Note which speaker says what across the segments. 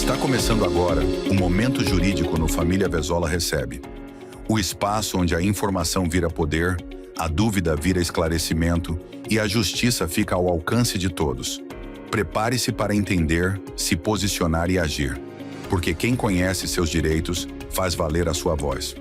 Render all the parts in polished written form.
Speaker 1: Está começando agora o Momento Jurídico no Família Verzola Recebe. O espaço onde a informação vira poder, a dúvida vira esclarecimento e a justiça fica ao alcance de todos. Prepare-se para entender, se posicionar e agir, porque quem conhece seus direitos faz valer a sua voz.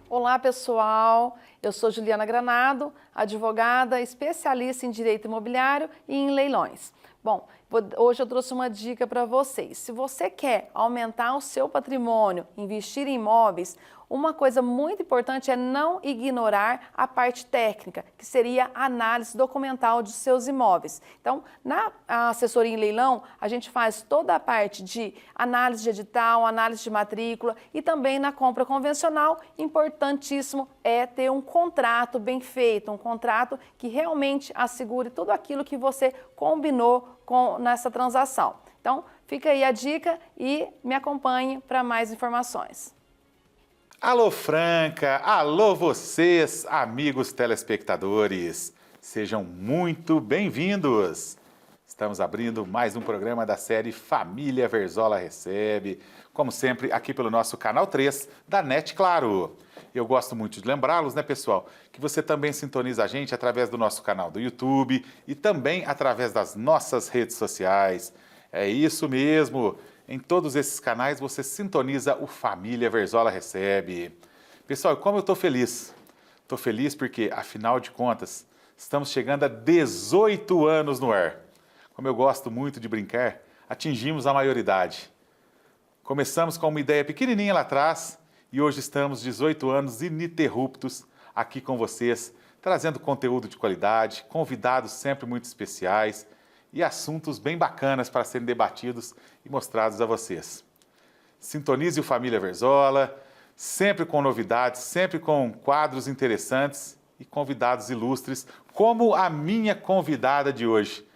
Speaker 2: Olá, pessoal. Eu sou Juliana Granado, advogada, especialista em direito imobiliário e em leilões. Bom, hoje eu trouxe uma dica para vocês. Se você quer aumentar o seu patrimônio, investir em imóveis, uma coisa muito importante é não ignorar a parte técnica, que seria a análise documental de seus imóveis. Então, na assessoria em leilão, a gente faz toda a parte de análise de edital, análise de matrícula e também na compra convencional, importantíssimo é ter um contrato bem feito, um contrato que realmente assegure tudo aquilo que você combinou nessa transação. Então, fica aí a dica e me acompanhe para mais informações.
Speaker 3: Alô Franca, alô vocês, amigos telespectadores, sejam muito bem-vindos. Estamos abrindo mais um programa da série Família Verzola Recebe, como sempre aqui pelo nosso canal 3 da NET Claro. Eu gosto muito de lembrá-los, né, pessoal, que você também sintoniza a gente através do nosso canal do YouTube e também através das nossas redes sociais. É isso mesmo. Em todos esses canais você sintoniza o Família Verzola Recebe. Pessoal, como eu estou feliz? Estou feliz porque, afinal de contas, estamos chegando a 18 anos no ar. Como eu gosto muito de brincar, atingimos a maioridade. Começamos com uma ideia pequenininha lá atrás e hoje estamos 18 anos ininterruptos aqui com vocês, trazendo conteúdo de qualidade, convidados sempre muito especiais e assuntos bem bacanas para serem debatidos e mostrados a vocês. Sintonize o Família Verzola, sempre com novidades, sempre com quadros interessantes e convidados ilustres, como a minha convidada de hoje.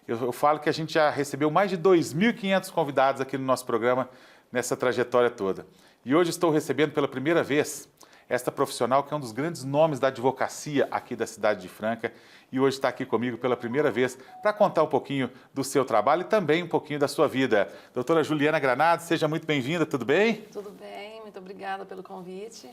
Speaker 3: Eu falo que a gente já recebeu mais de 2.500 convidados aqui no nosso programa, nessa trajetória toda. E hoje estou recebendo pela primeira vez esta profissional que é um dos grandes nomes da advocacia aqui da cidade de Franca e hoje está aqui comigo pela primeira vez para contar um pouquinho do seu trabalho e também um pouquinho da sua vida. Doutora Juliana Granado, seja muito bem-vinda, tudo bem?
Speaker 2: Tudo bem, muito obrigada pelo convite.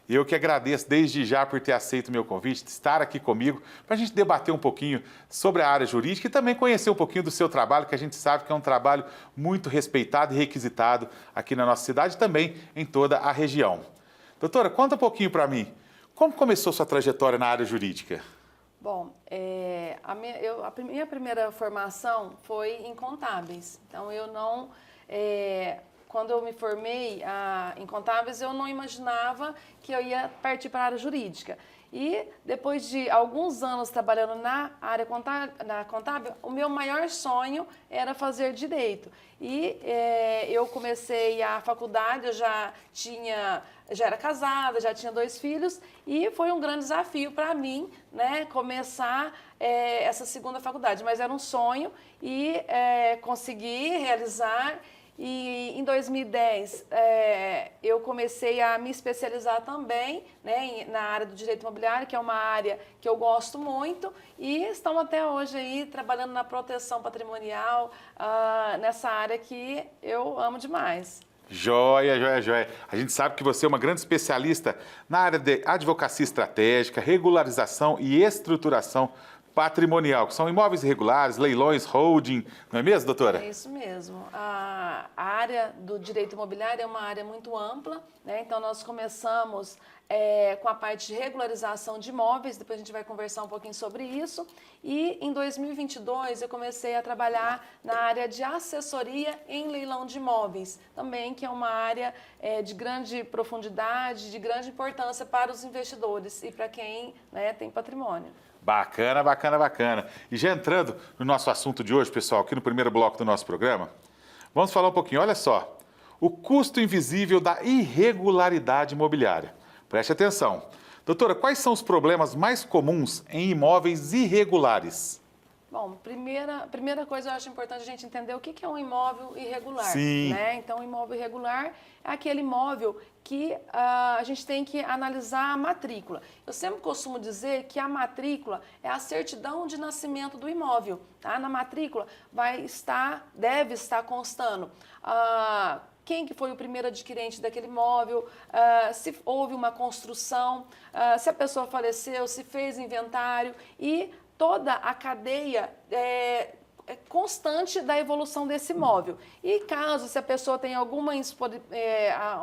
Speaker 3: Eu que agradeço desde já por ter aceito o meu convite, de estar aqui comigo, para a gente debater um pouquinho sobre a área jurídica e também conhecer um pouquinho do seu trabalho, que a gente sabe que é um trabalho muito respeitado e requisitado aqui na nossa cidade e também em toda a região. Doutora, conta um pouquinho para mim, como começou sua trajetória na área jurídica?
Speaker 2: Bom, a minha primeira formação foi em contábeis, então eu não... Quando eu me formei em contábeis, eu não imaginava que eu ia partir para a área jurídica. E depois de alguns anos trabalhando na área contábil, o meu maior sonho era fazer direito. E eu comecei a faculdade, eu já era casada, já tinha 2 filhos e foi um grande desafio para mim, né, começar essa segunda faculdade. Mas era um sonho e consegui realizar. E em 2010 eu comecei a me especializar também, né, na área do direito imobiliário, que é uma área que eu gosto muito, e estamos até hoje aí trabalhando na proteção patrimonial, nessa área que eu amo demais.
Speaker 3: Joia, joia, joia. A gente sabe que você é uma grande especialista na área de advocacia estratégica, regularização e estruturação patrimonial, que são imóveis irregulares, leilões, holding, não é mesmo, doutora?
Speaker 2: É isso mesmo. A área do direito imobiliário é uma área muito ampla, né? Então nós começamos com a parte de regularização de imóveis, depois a gente vai conversar um pouquinho sobre isso, e em 2022 eu comecei a trabalhar na área de assessoria em leilão de imóveis, também que é uma área de grande profundidade, de grande importância para os investidores e para quem, né, tem patrimônio.
Speaker 3: Bacana, bacana, bacana. E já entrando no nosso assunto de hoje, pessoal, aqui no primeiro bloco do nosso programa, vamos falar um pouquinho, olha só, o custo invisível da irregularidade imobiliária. Preste atenção. Doutora, quais são os problemas mais comuns em imóveis irregulares?
Speaker 2: Bom, primeira coisa eu acho importante a gente entender o que é um imóvel irregular.
Speaker 3: Sim.
Speaker 2: Né? Então, o imóvel irregular é aquele imóvel que a gente tem que analisar a matrícula. Eu sempre costumo dizer que a matrícula é a certidão de nascimento do imóvel. Tá? Na matrícula deve estar constando quem que foi o primeiro adquirente daquele imóvel, se houve uma construção, se a pessoa faleceu, se fez inventário e toda a cadeia constante da evolução desse imóvel. E caso se a pessoa tem alguma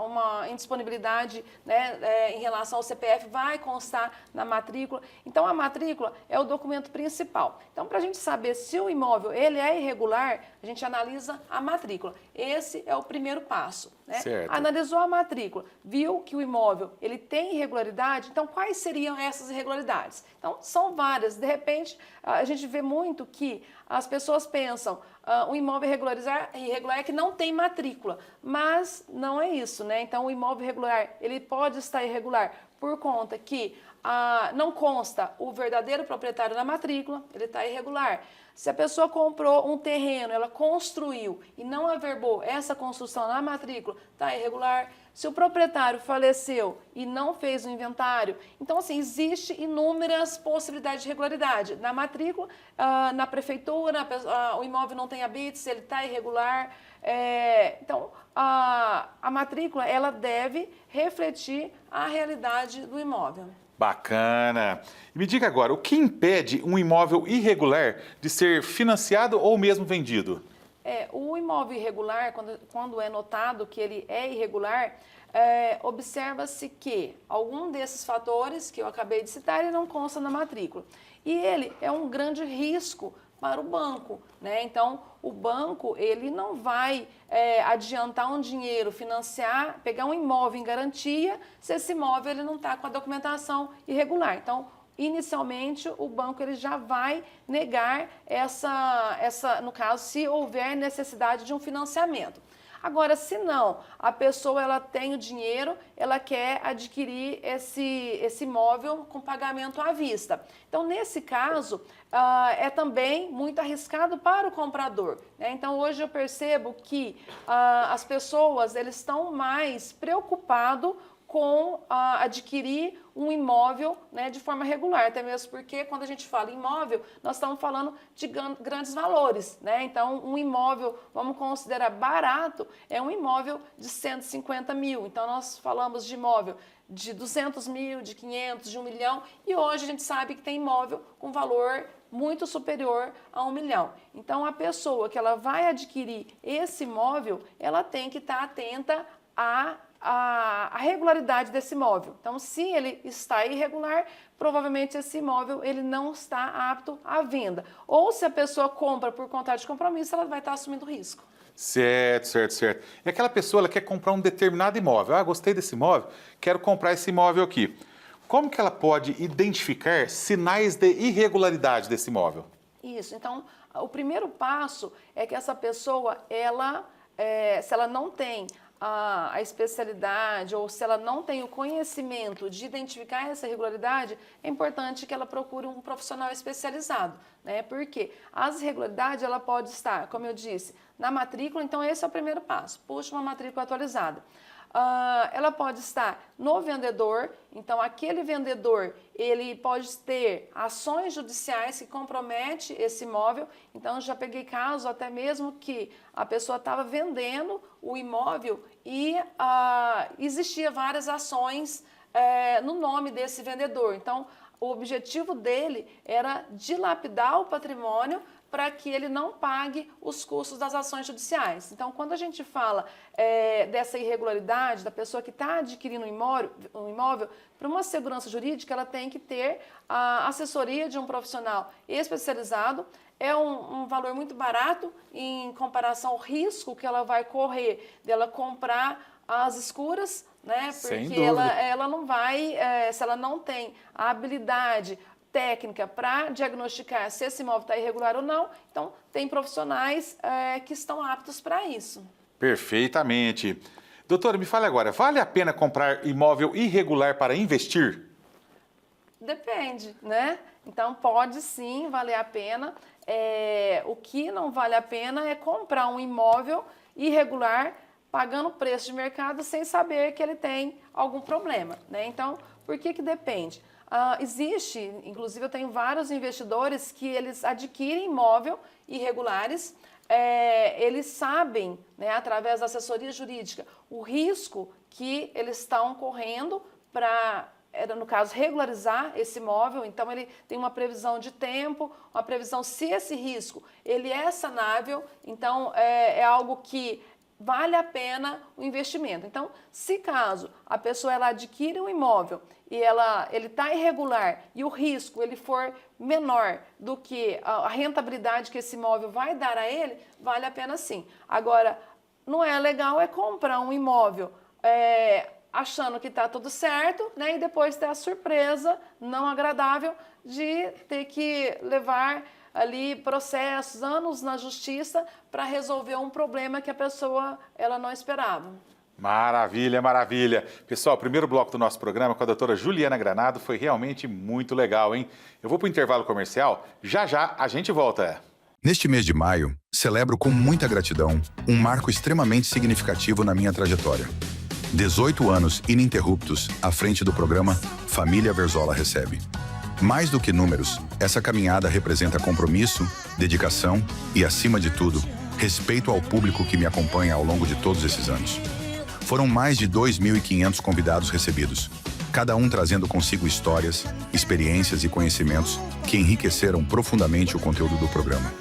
Speaker 2: uma indisponibilidade, né, em relação ao CPF, vai constar na matrícula. Então, a matrícula é o documento principal. Então, para a gente saber se o imóvel ele é irregular, a gente analisa a matrícula. Esse é o primeiro passo. Né? Analisou a matrícula, viu que o imóvel ele tem irregularidade, então quais seriam essas irregularidades? Então, são várias. De repente, a gente vê muito que as pessoas pensam o imóvel irregular é que não tem matrícula, mas não é isso, né? Então, o imóvel irregular, ele pode estar irregular por conta que não consta o verdadeiro proprietário na matrícula, ele está irregular. Se a pessoa comprou um terreno, ela construiu e não averbou essa construção na matrícula, está irregular. Se o proprietário faleceu e não fez o inventário, então, assim, existe inúmeras possibilidades de irregularidade. Na matrícula, na prefeitura, o imóvel não tem habites, ele está irregular. Então, a matrícula, ela deve refletir a realidade do imóvel.
Speaker 3: Bacana! E me diga agora, o que impede um imóvel irregular de ser financiado ou mesmo vendido?
Speaker 2: O imóvel irregular, quando é notado que ele é irregular, observa-se que algum desses fatores que eu acabei de citar, ele não consta na matrícula. E ele é um grande risco para o banco, né? Então, o banco ele não vai adiantar um dinheiro, financiar, pegar um imóvel em garantia, se esse imóvel ele não está com a documentação irregular. Então, inicialmente, o banco ele já vai negar no caso, se houver necessidade de um financiamento. Agora, se não, a pessoa ela tem o dinheiro, ela quer adquirir esse imóvel com pagamento à vista. Então, nesse caso, é também muito arriscado para o comprador. Né? Então, hoje eu percebo que as pessoas eles estão mais preocupadas com adquirir um imóvel, né, de forma regular, até mesmo porque quando a gente fala imóvel, nós estamos falando de grandes valores, né? Então, um imóvel, vamos considerar barato, é um imóvel de 150 mil. Então, nós falamos de imóvel de 200 mil, de 500, de 1 milhão, e hoje a gente sabe que tem imóvel com valor muito superior a 1 milhão. Então, a pessoa que ela vai adquirir esse imóvel, ela tem que estar atenta a regularidade desse imóvel. Então, se ele está irregular, provavelmente esse imóvel ele não está apto à venda. Ou se a pessoa compra por contrato de compromisso, ela vai estar assumindo risco.
Speaker 3: Certo. E aquela pessoa ela quer comprar um determinado imóvel. Gostei desse imóvel, quero comprar esse imóvel aqui. Como que ela pode identificar sinais de irregularidade desse imóvel?
Speaker 2: Isso. Então, o primeiro passo é que essa pessoa, se ela não tem a especialidade ou se ela não tem o conhecimento de identificar essa irregularidade, é importante que ela procure um profissional especializado, né? Porque as irregularidades, ela pode estar, como eu disse, na matrícula, então esse é o primeiro passo, puxa uma matrícula atualizada. Ela pode estar no vendedor, então aquele vendedor ele pode ter ações judiciais que comprometem esse imóvel. Então já peguei caso até mesmo que a pessoa estava vendendo o imóvel e existia várias ações no nome desse vendedor. Então o objetivo dele era dilapidar o patrimônio para que ele não pague os custos das ações judiciais. Então, quando a gente fala dessa irregularidade, da pessoa que está adquirindo um imóvel, para uma segurança jurídica, ela tem que ter a assessoria de um profissional especializado. É um valor muito barato em comparação ao risco que ela vai correr dela comprar às escuras, né? Porque ela não vai, se ela não tem a habilidade técnica para diagnosticar se esse imóvel está irregular ou não, então tem profissionais que estão aptos para isso.
Speaker 3: Perfeitamente. Doutora, me fale agora, vale a pena comprar imóvel irregular para investir?
Speaker 2: Depende, né? Então, pode sim valer a pena. O que não vale a pena é comprar um imóvel irregular, pagando preço de mercado sem saber que ele tem algum problema, né? Então, por que depende? Existe, inclusive eu tenho vários investidores que eles adquirem imóvel irregulares, eles sabem, né, através da assessoria jurídica, o risco que eles estão correndo para, no caso, regularizar esse imóvel. Então, ele tem uma previsão de tempo, uma previsão se esse risco ele é sanável, então é algo que vale a pena o investimento. Então, se caso a pessoa ela adquire um imóvel e ele está irregular e o risco ele for menor do que a rentabilidade que esse imóvel vai dar a ele, vale a pena sim. Agora, não é legal comprar um imóvel achando que está tudo certo, né, e depois ter a surpresa não agradável de ter que levar ali processos, anos na justiça para resolver um problema que a pessoa ela não esperava.
Speaker 3: Maravilha, maravilha. Pessoal, o primeiro bloco do nosso programa com a doutora Juliana Granado foi realmente muito legal, hein? Eu vou para o intervalo comercial, já a gente volta.
Speaker 1: Neste mês de maio, celebro com muita gratidão um marco extremamente significativo na minha trajetória. 18 anos ininterruptos à frente do programa Família Verzola Recebe. Mais do que números, essa caminhada representa compromisso, dedicação e, acima de tudo, respeito ao público que me acompanha ao longo de todos esses anos. Foram mais de 2.500 convidados recebidos, cada um trazendo consigo histórias, experiências e conhecimentos que enriqueceram profundamente o conteúdo do programa.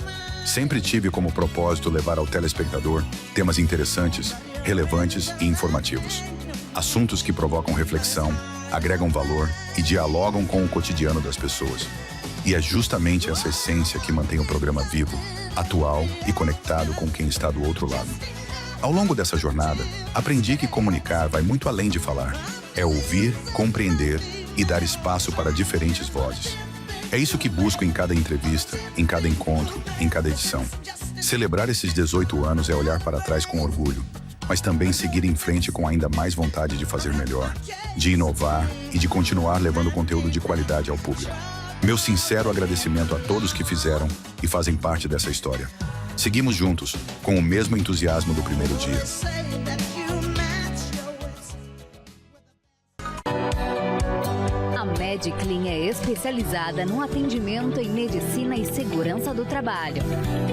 Speaker 1: Sempre tive como propósito levar ao telespectador temas interessantes, relevantes e informativos. Assuntos que provocam reflexão, agregam valor e dialogam com o cotidiano das pessoas. E é justamente essa essência que mantém o programa vivo, atual e conectado com quem está do outro lado. Ao longo dessa jornada, aprendi que comunicar vai muito além de falar. É ouvir, compreender e dar espaço para diferentes vozes. É isso que busco em cada entrevista, em cada encontro, em cada edição. Celebrar esses 18 anos é olhar para trás com orgulho, mas também seguir em frente com ainda mais vontade de fazer melhor, de inovar e de continuar levando conteúdo de qualidade ao público. Meu sincero agradecimento a todos que fizeram e fazem parte dessa história. Seguimos juntos, com o mesmo entusiasmo do primeiro dia.
Speaker 4: A Mediclin é especializada no atendimento em medicina e segurança do trabalho.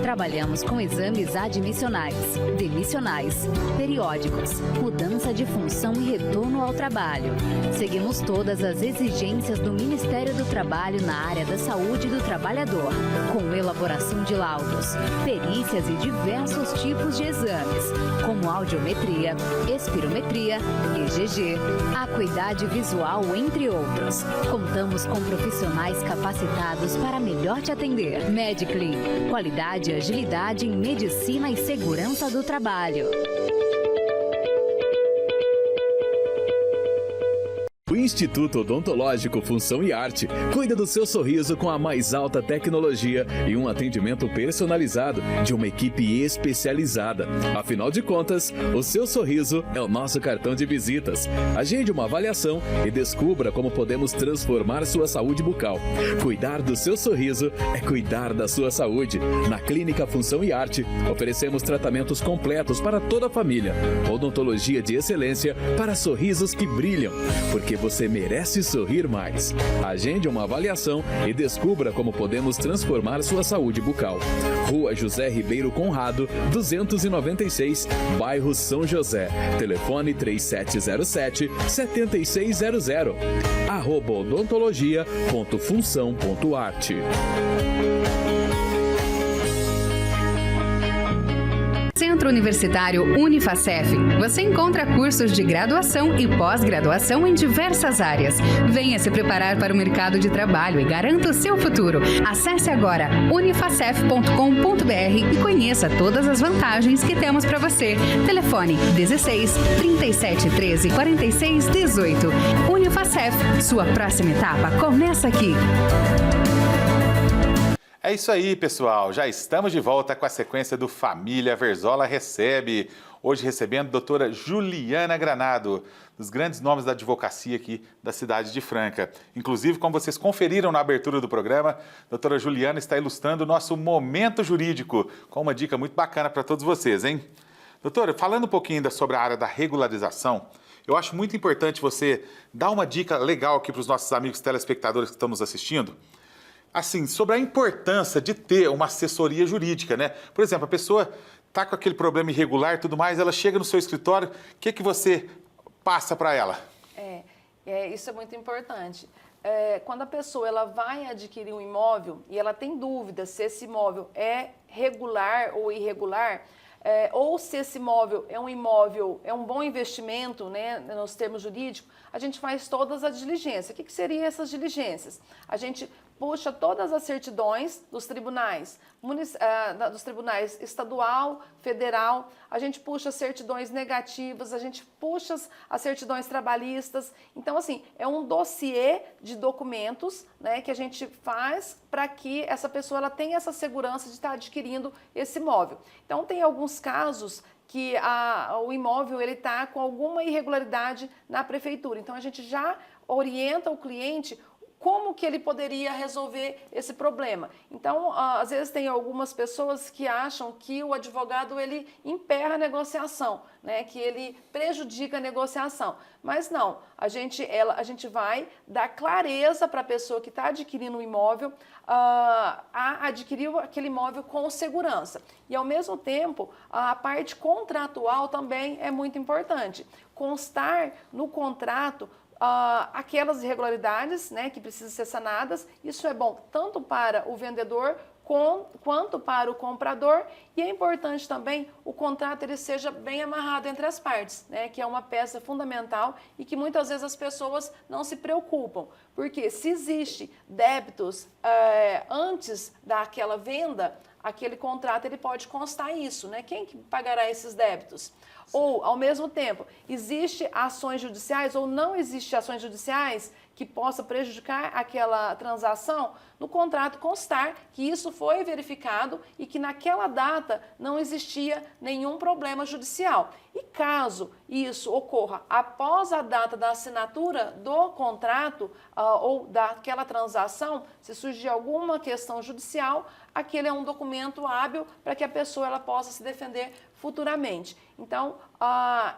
Speaker 4: Trabalhamos com exames admissionais, demissionais, periódicos, mudança de função e retorno ao trabalho. Seguimos todas as exigências do Ministério do Trabalho na área da saúde do trabalhador, com elaboração de laudos, perícias e diversos tipos de exames, como audiometria, espirometria, EGG, acuidade visual, entre outros. Contamos com profissionais capacitados para melhor te atender. Mediclin, qualidade e agilidade em medicina e segurança do trabalho.
Speaker 5: O Instituto Odontológico Função e Arte cuida do seu sorriso com a mais alta tecnologia e um atendimento personalizado de uma equipe especializada. Afinal de contas, o seu sorriso é o nosso cartão de visitas. Agende uma avaliação e descubra como podemos transformar sua saúde bucal. Cuidar do seu sorriso é cuidar da sua saúde. Na Clínica Função e Arte, oferecemos tratamentos completos para toda a família. Odontologia de excelência para sorrisos que brilham. Porque você merece sorrir mais. Agende uma avaliação e descubra como podemos transformar sua saúde bucal. Rua José Ribeiro Conrado, 296, bairro São José. Telefone 3707-7600. @odontologia.função.arte.
Speaker 6: Centro Universitário Unifacef. Você encontra cursos de graduação e pós-graduação em diversas áreas. Venha se preparar para o mercado de trabalho e garanta o seu futuro. Acesse agora unifacef.com.br e conheça todas as vantagens que temos para você. Telefone 16 37 13 46 18. Unifacef, sua próxima etapa começa aqui.
Speaker 3: É isso aí, pessoal. Já estamos de volta com a sequência do Família Verzola Recebe. Hoje recebendo a doutora Juliana Granado, dos grandes nomes da advocacia aqui da cidade de Franca. Inclusive, como vocês conferiram na abertura do programa, a doutora Juliana está ilustrando o nosso momento jurídico, com uma dica muito bacana para todos vocês, hein? Doutora, falando um pouquinho ainda sobre a área da regularização, eu acho muito importante você dar uma dica legal aqui para os nossos amigos telespectadores que estão nos assistindo, assim, sobre a importância de ter uma assessoria jurídica, né? Por exemplo, a pessoa está com aquele problema irregular e tudo mais, ela chega no seu escritório, o que você passa para ela?
Speaker 2: Isso é muito importante. Quando a pessoa ela vai adquirir um imóvel e ela tem dúvida se esse imóvel é regular ou irregular, ou se esse imóvel, é um bom investimento, né, nos termos jurídicos, a gente faz todas as diligências. O que seriam essas diligências? A gente puxa todas as certidões dos tribunais, estadual, federal, a gente puxa as certidões negativas, a gente puxa as certidões trabalhistas. Então, assim, é um dossiê de documentos, né, que a gente faz para que essa pessoa ela tenha essa segurança de estar adquirindo esse imóvel. Então, tem alguns casos que o imóvel ele está com alguma irregularidade na prefeitura. Então, a gente já orienta o cliente como que ele poderia resolver esse problema. Então, às vezes tem algumas pessoas que acham que o advogado ele emperra a negociação, né, que ele prejudica a negociação. Mas não, a gente vai dar clareza para a pessoa que está adquirindo o imóvel a adquirir aquele imóvel com segurança. E, ao mesmo tempo, a parte contratual também é muito importante. Constar no contrato aquelas irregularidades, né, que precisam ser sanadas. Isso é bom tanto para o vendedor quanto para o comprador, e é importante também o contrato ele seja bem amarrado entre as partes, né, que é uma peça fundamental e que muitas vezes as pessoas não se preocupam, porque se existe débitos antes daquela venda, aquele contrato ele pode constar isso, né? Quem que pagará esses débitos? Ou, ao mesmo tempo, existe ações judiciais ou não existe ações judiciais que possa prejudicar aquela transação, no contrato constar que isso foi verificado e que naquela data não existia nenhum problema judicial. E caso isso ocorra após a data da assinatura do contrato ou daquela transação, se surgir alguma questão judicial, aquele é um documento hábil para que a pessoa ela possa se defender futuramente. Então,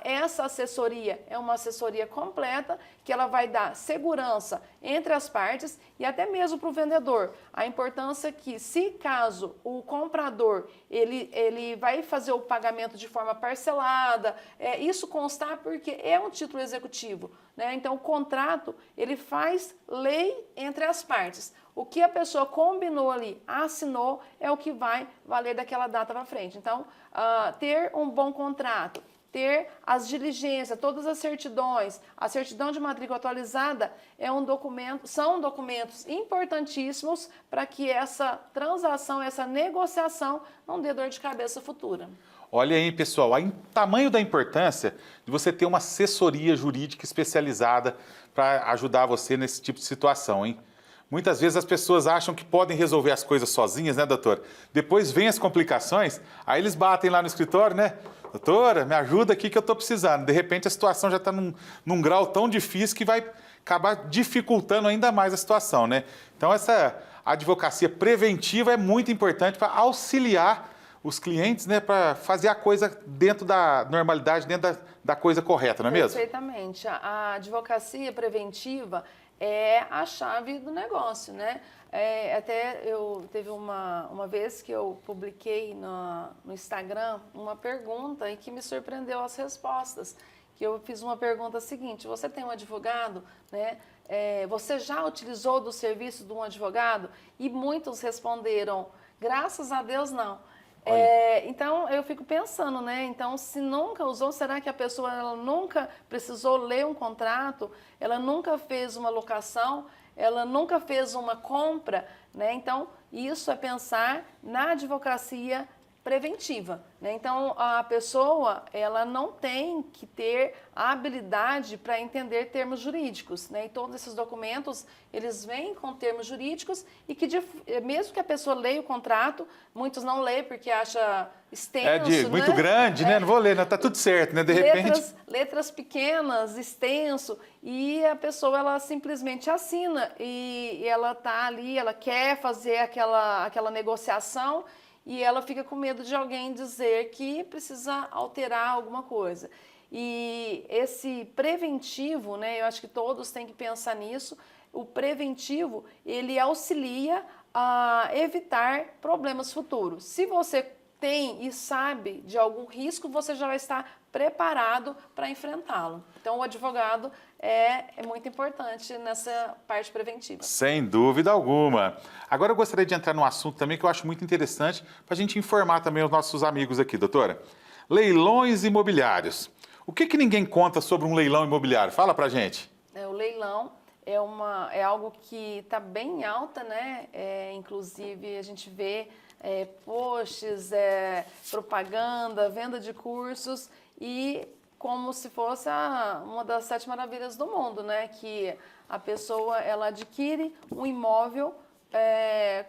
Speaker 2: essa assessoria é uma assessoria completa que ela vai dar segurança entre as partes e até mesmo para o vendedor. A importância que, se caso o comprador ele vai fazer o pagamento de forma parcelada, isso constar porque é um título executivo, né? Então, o contrato ele faz lei entre as partes. O que a pessoa combinou ali, assinou, é o que vai valer daquela data para frente. Então, ter um bom contrato, ter as diligências, todas as certidões, a certidão de matrícula atualizada são documentos importantíssimos para que essa transação, essa negociação não dê dor de cabeça futura.
Speaker 3: Olha aí, pessoal, o tamanho da importância de você ter uma assessoria jurídica especializada para ajudar você nesse tipo de situação, hein? Muitas vezes as pessoas acham que podem resolver as coisas sozinhas, né, doutor? Depois vem as complicações, aí eles batem lá no escritório, né? Doutora, me ajuda aqui que eu estou precisando. De repente a situação já está num grau tão difícil que vai acabar dificultando ainda mais a situação, né? Então essa advocacia preventiva é muito importante para auxiliar os clientes, né, para fazer a coisa dentro da normalidade, dentro da coisa correta, não é mesmo?
Speaker 2: Perfeitamente. A advocacia preventiva é a chave do negócio, né? Teve uma vez que eu publiquei no Instagram uma pergunta e que me surpreendeu as respostas. Que eu fiz uma pergunta seguinte: você tem um advogado, né? Você já utilizou do serviço de um advogado? E muitos responderam: graças a Deus não. Então, eu fico pensando, né? Então, se nunca usou, será que a pessoa ela nunca precisou ler um contrato? Ela nunca fez uma locação? Ela nunca fez uma compra? Né? Então, isso é pensar na advocacia preventiva, né? Então, a pessoa, ela não tem que ter a habilidade para entender termos jurídicos, né? E todos esses documentos, eles vêm com termos jurídicos e que, mesmo que a pessoa leia o contrato, muitos não leem porque acha extenso,
Speaker 3: muito grande, né? Não vou ler, não, tá tudo certo, né? De repente...
Speaker 2: Letras pequenas, extenso, e a pessoa, ela simplesmente assina e ela tá ali, ela quer fazer aquela negociação, e ela fica com medo de alguém dizer que precisa alterar alguma coisa. E esse preventivo, né, eu acho que todos têm que pensar nisso, o preventivo, ele auxilia a evitar problemas futuros. Se você tem e sabe de algum risco, você já vai estar preparado para enfrentá-lo. Então, o advogado é muito importante nessa parte preventiva.
Speaker 3: Sem dúvida alguma. Agora eu gostaria de entrar num assunto também que eu acho muito interessante para a gente informar também os nossos amigos aqui, doutora. Leilões imobiliários. O que ninguém conta sobre um leilão imobiliário? Fala pra gente.
Speaker 2: O leilão é algo que está bem alta, né? Inclusive, a gente vê posts, propaganda, venda de cursos, e como se fosse uma das 7 maravilhas do mundo, né? Que a pessoa, ela adquire um imóvel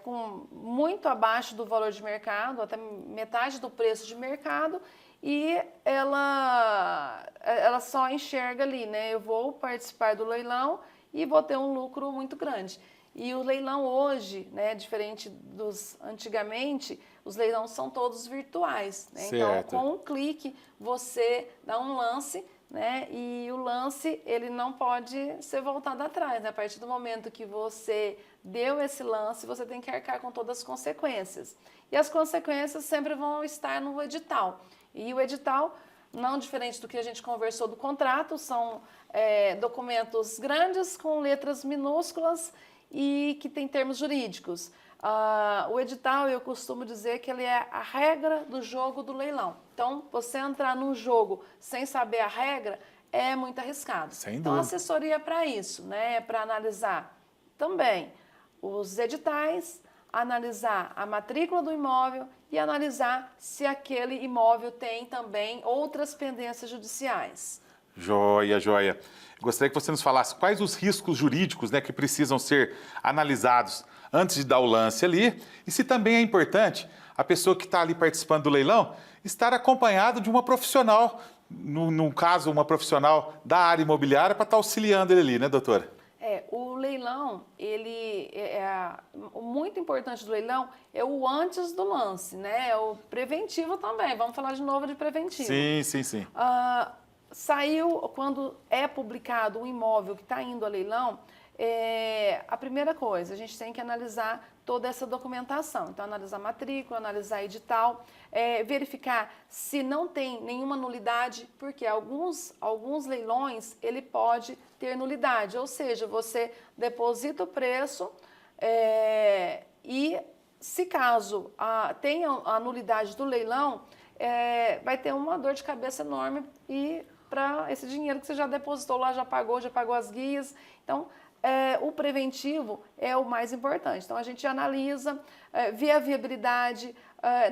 Speaker 2: com muito abaixo do valor de mercado, até metade do preço de mercado, e ela só enxerga ali, né? Eu vou participar do leilão e vou ter um lucro muito grande. E o leilão hoje, né, diferente dos antigamente, os leilões são todos virtuais, né? Então, com um clique, você dá um lance, né? E o lance, ele não pode ser voltado atrás, né? A partir do momento que você deu esse lance, você tem que arcar com todas as consequências. E as consequências sempre vão estar no edital. E o edital, não diferente do que a gente conversou do contrato, são documentos grandes com letras minúsculas e que tem termos jurídicos. O edital, eu costumo dizer que ele é a regra do jogo do leilão. Então, você entrar num jogo sem saber a regra é muito arriscado.
Speaker 3: Sem dúvida.
Speaker 2: Então, a assessoria é para isso, né? Para analisar também os editais, analisar a matrícula do imóvel e analisar se aquele imóvel tem também outras pendências judiciais.
Speaker 3: Joia, joia. Gostaria que você nos falasse quais os riscos jurídicos, né, que precisam ser analisados antes de dar o lance ali, e se também é importante a pessoa que está ali participando do leilão estar acompanhado de uma profissional, no caso, uma profissional da área imobiliária, para estar auxiliando ele ali, né, doutora?
Speaker 2: O leilão, o muito importante do leilão é o antes do lance, né? O preventivo também. Vamos falar de novo de preventivo.
Speaker 3: Sim.
Speaker 2: Saiu, quando é publicado um imóvel que está indo a leilão, a primeira coisa, a gente tem que analisar toda essa documentação. Então, analisar matrícula, analisar edital, verificar se não tem nenhuma nulidade, porque alguns leilões, ele pode ter nulidade, ou seja, você deposita o preço e, se caso tenha a nulidade do leilão, vai ter uma dor de cabeça enorme e para esse dinheiro que você já depositou lá, já pagou as guias. Então, o preventivo é o mais importante. Então, a gente analisa, vê a viabilidade,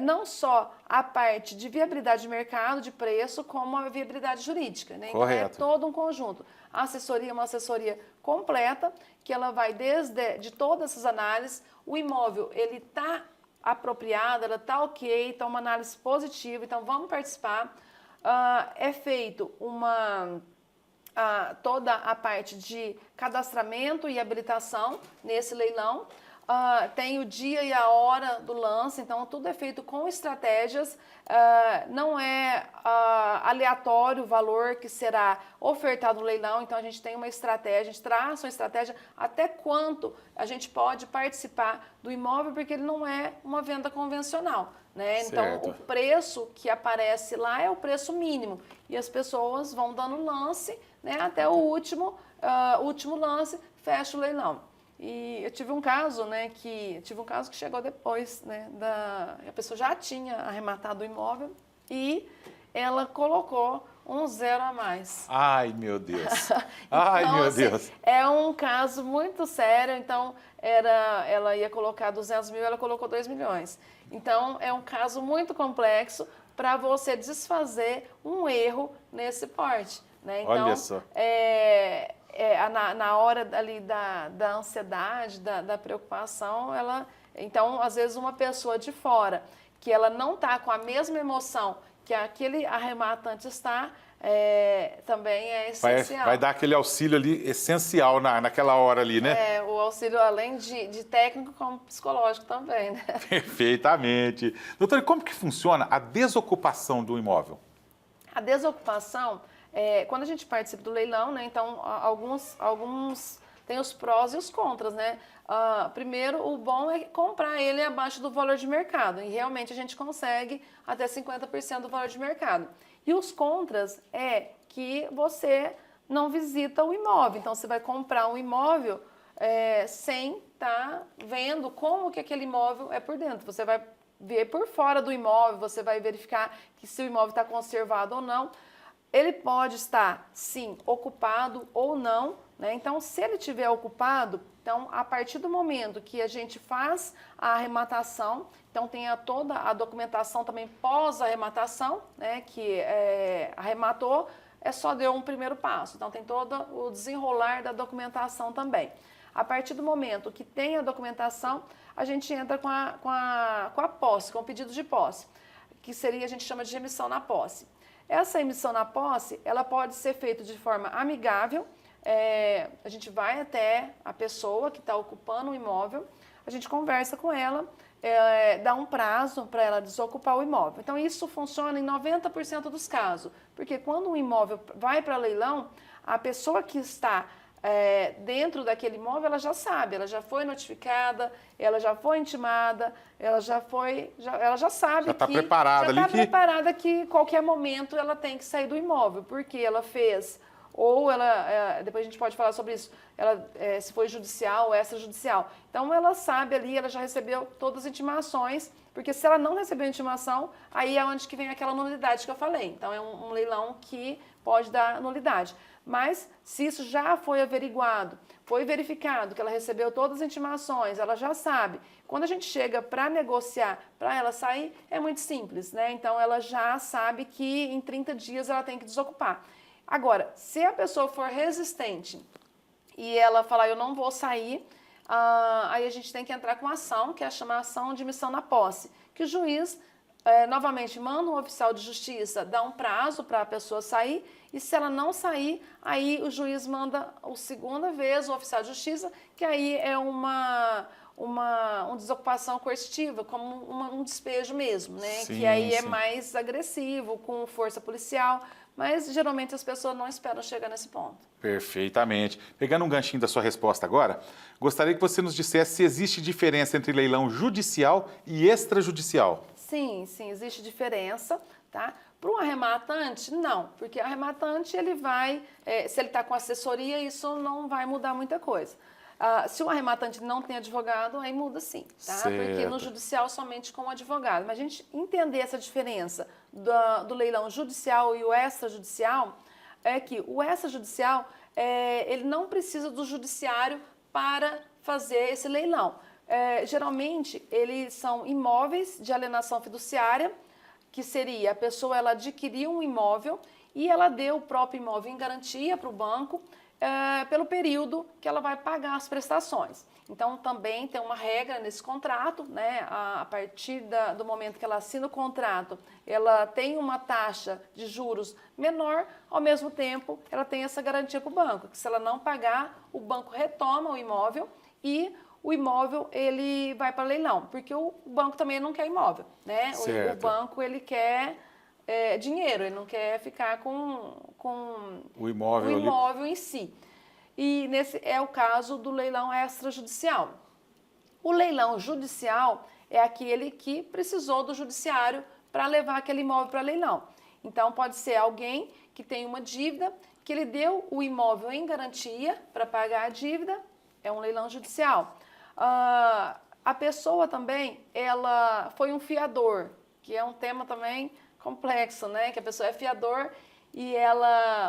Speaker 2: não só a parte de viabilidade de mercado, de preço, como a viabilidade jurídica, né? Então,
Speaker 3: Correto.
Speaker 2: é todo um conjunto. A assessoria é uma assessoria completa, que ela vai de todas essas análises. O imóvel, ele está apropriado, ela está ok, então uma análise positiva, então vamos participar. É feito toda a parte de cadastramento e habilitação nesse leilão, tem o dia e a hora do lance, então tudo é feito com estratégias, não é aleatório o valor que será ofertado no leilão, então a gente tem uma estratégia, a gente traça uma estratégia até quanto a gente pode participar do imóvel, porque ele não é uma venda convencional, né? Então o preço que aparece lá é o preço mínimo e as pessoas vão dando lance, né, até o último lance, fecha o leilão. E eu tive um caso, né, que chegou depois, né, a pessoa já tinha arrematado o imóvel e ela colocou um 0 a mais.
Speaker 3: Ai, meu Deus. Ai,
Speaker 2: Então,
Speaker 3: meu
Speaker 2: assim,
Speaker 3: Deus.
Speaker 2: é um caso muito sério, então ela ia colocar 200 mil, ela colocou 2 milhões. Então, é um caso muito complexo para você desfazer um erro nesse porte, né? Então,
Speaker 3: Olha só.
Speaker 2: Na hora ali da ansiedade, da preocupação, então, às vezes, uma pessoa de fora, que ela não está com a mesma emoção que aquele arrematante está, também é essencial.
Speaker 3: Vai dar aquele auxílio ali essencial naquela hora ali, né?
Speaker 2: O auxílio, além de técnico, como psicológico também, né?
Speaker 3: Perfeitamente. Doutor, e como que funciona a desocupação do imóvel?
Speaker 2: A desocupação, quando a gente participa do leilão, né? Então, alguns têm os prós e os contras, né? Primeiro, o bom é comprar ele abaixo do valor de mercado. E realmente a gente consegue até 50% do valor de mercado. E os contras é que você não visita o imóvel. Então, você vai comprar um imóvel sem estar vendo como que aquele imóvel é por dentro. Você vai ver por fora do imóvel, você vai verificar que se o imóvel está conservado ou não. Ele pode estar, sim, ocupado ou não, né? Então, se ele estiver ocupado, então, a partir do momento que a gente faz a arrematação, então tem toda a documentação também pós-arrematação, né? Que arrematou, só deu um primeiro passo. Então, tem todo o desenrolar da documentação também. A partir do momento que tem a documentação, a gente entra com a posse, com o pedido de posse, que seria, a gente chama de emissão na posse. Essa emissão na posse, ela pode ser feita de forma amigável. A gente vai até a pessoa que está ocupando o imóvel, a gente conversa com ela, dá um prazo para ela desocupar o imóvel. Então, isso funciona em 90% dos casos, porque quando um imóvel vai para leilão, a pessoa que está dentro daquele imóvel, ela já sabe, ela já foi notificada, ela já foi intimada, ela já sabe
Speaker 3: já está preparada ali,
Speaker 2: preparada que qualquer momento ela tem que sair do imóvel, porque ela fez, ou depois a gente pode falar sobre isso, se foi judicial ou extrajudicial. Então ela sabe ali, ela já recebeu todas as intimações, porque se ela não recebeu intimação, aí é onde que vem aquela nulidade que eu falei. Então é um leilão que pode dar nulidade. Mas se isso já foi averiguado, foi verificado que ela recebeu todas as intimações, ela já sabe. Quando a gente chega para negociar, para ela sair, é muito simples, né? Então ela já sabe que em 30 dias ela tem que desocupar. Agora, se a pessoa for resistente e ela falar, eu não vou sair, aí a gente tem que entrar com ação, que é chamar ação de emissão na posse, que o juiz novamente manda um oficial de justiça, dá um prazo para a pessoa sair, e se ela não sair, aí o juiz manda a segunda vez o oficial de justiça, que aí é uma desocupação coercitiva, como um despejo mesmo, né?
Speaker 3: Sim,
Speaker 2: que aí é
Speaker 3: sim.
Speaker 2: mais agressivo, com força policial, mas geralmente as pessoas não esperam chegar nesse ponto.
Speaker 3: Perfeitamente. Pegando um ganchinho da sua resposta agora, gostaria que você nos dissesse se existe diferença entre leilão judicial e extrajudicial.
Speaker 2: Sim, existe diferença, tá? Para um arrematante, não, porque o arrematante, ele vai, se ele está com assessoria, isso não vai mudar muita coisa. Se o arrematante não tem advogado, aí muda sim, tá?
Speaker 3: Certo.
Speaker 2: Porque no judicial somente com advogado. Mas a gente entender essa diferença do leilão judicial e o extrajudicial, é que o extrajudicial, ele não precisa do judiciário para fazer esse leilão. Geralmente, eles são imóveis de alienação fiduciária, que seria a pessoa ela adquiriu um imóvel e ela deu o próprio imóvel em garantia para o banco pelo período que ela vai pagar as prestações. Então, também tem uma regra nesse contrato, né? A partir do momento que ela assina o contrato, ela tem uma taxa de juros menor, ao mesmo tempo, ela tem essa garantia para o banco, que se ela não pagar, o banco retoma o imóvel e o imóvel ele vai para leilão, porque o banco também não quer imóvel, né? O banco ele quer dinheiro, ele não quer ficar com
Speaker 3: o imóvel
Speaker 2: em si. E nesse é o caso do leilão extrajudicial. O leilão judicial é aquele que precisou do judiciário para levar aquele imóvel para leilão. Então pode ser alguém que tem uma dívida, que ele deu o imóvel em garantia para pagar a dívida, é um leilão judicial. A pessoa também, ela foi um fiador, que é um tema também complexo, né? Que a pessoa é fiador e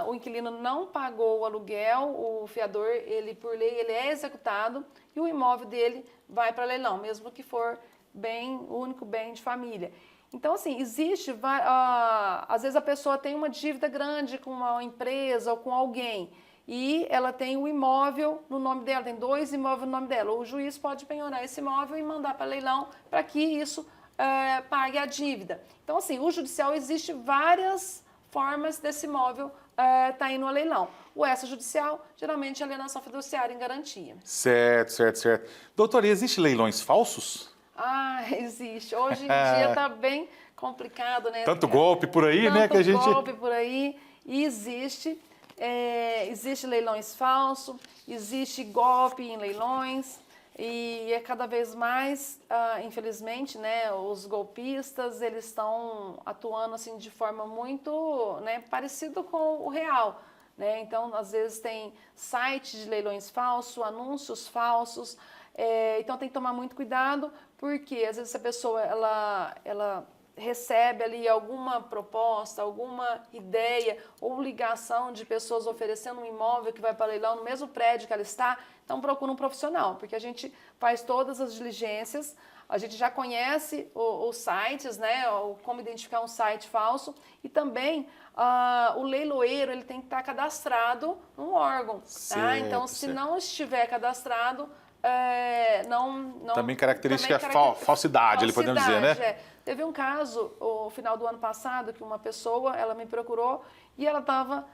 Speaker 2: o inquilino não pagou o aluguel, o fiador, por lei, ele é executado e o imóvel dele vai para leilão, mesmo que for o único bem de família. Então, assim, às vezes a pessoa tem uma dívida grande com uma empresa ou com alguém e ela tem um imóvel no nome dela, tem 2 imóveis no nome dela. O juiz pode penhorar esse imóvel e mandar para leilão para que isso pague a dívida. Então, assim, o judicial existe várias formas desse imóvel tá indo a leilão. O extrajudicial, geralmente, é alienação fiduciária em garantia.
Speaker 3: Certo. Doutora, e existe leilões falsos?
Speaker 2: Existe. Hoje em dia está bem complicado, né?
Speaker 3: Tanto golpe por aí, né?
Speaker 2: Golpe por aí. E existe leilões falsos, existe golpe em leilões. E é cada vez mais, infelizmente, né, os golpistas, eles estão atuando assim, de forma muito, né, parecida com o real. Né? Então, às vezes tem sites de leilões falsos, anúncios falsos. Então, tem que tomar muito cuidado, porque às vezes a pessoa ela recebe ali alguma proposta, alguma ideia ou ligação de pessoas oferecendo um imóvel que vai para leilão no mesmo prédio que ela está, então procura um profissional, porque a gente faz todas as diligências, a gente já conhece os sites, né, como identificar um site falso e também o leiloeiro ele tem que estar cadastrado num órgão, tá? Então se não estiver cadastrado,
Speaker 3: também característica falsidade, ele podemos dizer, né?
Speaker 2: Teve um caso, no final do ano passado, que uma pessoa, ela me procurou e ela estava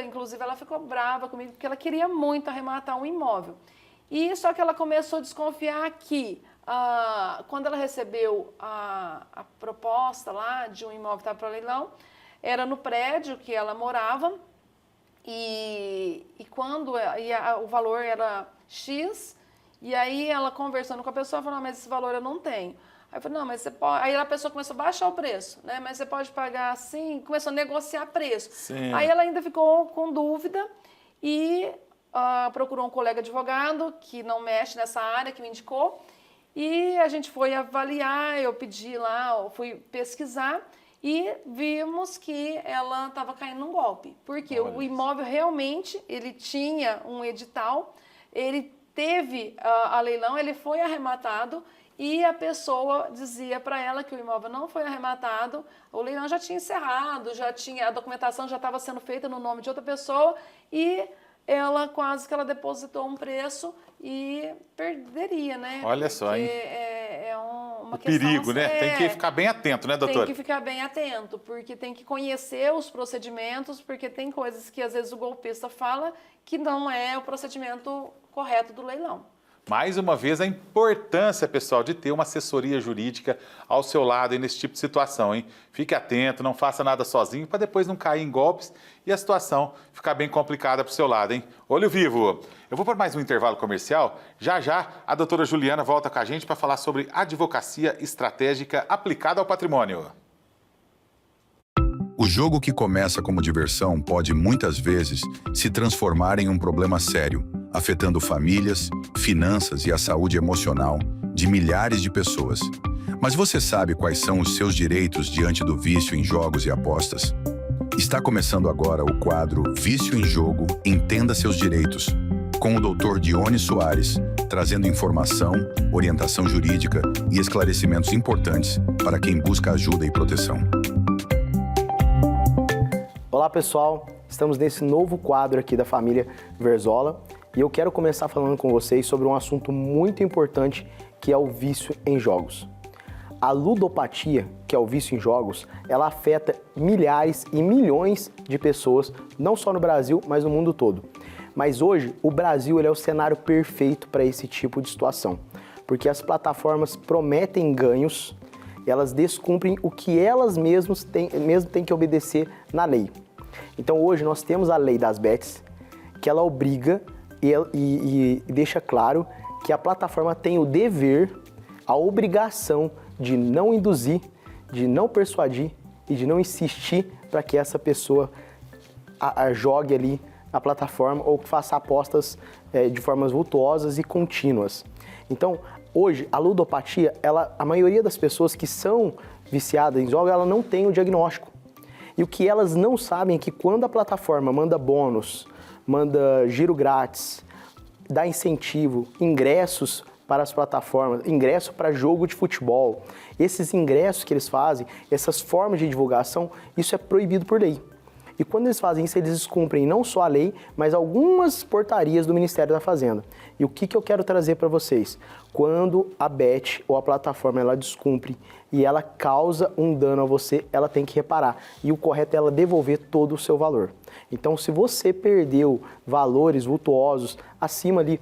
Speaker 2: inclusive ela ficou brava comigo, porque ela queria muito arrematar um imóvel. E só que ela começou a desconfiar que, quando ela recebeu a proposta lá de um imóvel que estava para leilão, era no prédio que ela morava e quando o valor era X, e aí ela conversando com a pessoa, falou, mas esse valor eu não tenho. Aí eu falei, não, mas você pode... Aí a pessoa começou a baixar o preço, né? Mas você pode pagar assim, começou a negociar preço.
Speaker 3: Sim.
Speaker 2: Aí ela ainda ficou com dúvida e procurou um colega advogado que não mexe nessa área, que me indicou, e a gente foi avaliar, eu pedi lá, eu fui pesquisar, e vimos que ela estava caindo num golpe. Porque o imóvel realmente, ele tinha um edital, ele teve a leilão, ele foi arrematado, e a pessoa dizia para ela que o imóvel não foi arrematado, o leilão já tinha encerrado, a documentação já estava sendo feita no nome de outra pessoa e ela quase que ela depositou um preço e perderia, né?
Speaker 3: Olha só, hein?
Speaker 2: É uma
Speaker 3: questão... Perigo, né? Tem que ficar bem atento, né, doutora?
Speaker 2: Tem que ficar bem atento, porque tem que conhecer os procedimentos, porque tem coisas que às vezes o golpista fala que não é o procedimento correto do leilão.
Speaker 3: Mais uma vez, a importância, pessoal, de ter uma assessoria jurídica ao seu lado aí nesse tipo de situação, hein? Fique atento, não faça nada sozinho para depois não cair em golpes e a situação ficar bem complicada para o seu lado, hein? Olho vivo! Eu vou para mais um intervalo comercial. Já a doutora Juliana volta com a gente para falar sobre advocacia estratégica aplicada ao patrimônio.
Speaker 1: O jogo que começa como diversão pode muitas vezes se transformar em um problema sério, afetando famílias, finanças e a saúde emocional de milhares de pessoas. Mas você sabe quais são os seus direitos diante do vício em jogos e apostas? Está começando agora o quadro Vício em Jogo, Entenda Seus Direitos, com o Dr. Dione Soares, trazendo informação, orientação jurídica e esclarecimentos importantes para quem busca ajuda e proteção.
Speaker 7: Olá pessoal, estamos nesse novo quadro aqui da família Verzola e eu quero começar falando com vocês sobre um assunto muito importante que é o vício em jogos. A ludopatia, que é o vício em jogos, ela afeta milhares e milhões de pessoas, não só no Brasil, mas no mundo todo. Mas hoje o Brasil ele é o cenário perfeito para esse tipo de situação, porque as plataformas prometem ganhos, elas descumprem o que elas mesmas têm que obedecer na lei. Então hoje nós temos a lei das bets, que ela obriga e deixa claro que a plataforma tem o dever, a obrigação de não induzir, de não persuadir e de não insistir para que essa pessoa jogue ali na plataforma ou faça apostas de formas vultuosas e contínuas. Então hoje a ludopatia, a maioria das pessoas que são viciadas em jogos, ela não tem o diagnóstico. E o que elas não sabem é que quando a plataforma manda bônus, manda giro grátis, dá incentivo, ingressos para as plataformas, ingresso para jogo de futebol, esses ingressos que eles fazem, essas formas de divulgação, isso é proibido por lei. E quando eles fazem isso, eles descumprem não só a lei, mas algumas portarias do Ministério da Fazenda. E o que eu quero trazer para vocês? Quando a Bet ou a plataforma ela descumpre e ela causa um dano a você, ela tem que reparar. E o correto é ela devolver todo o seu valor. Então, se você perdeu valores vultuosos acima ali,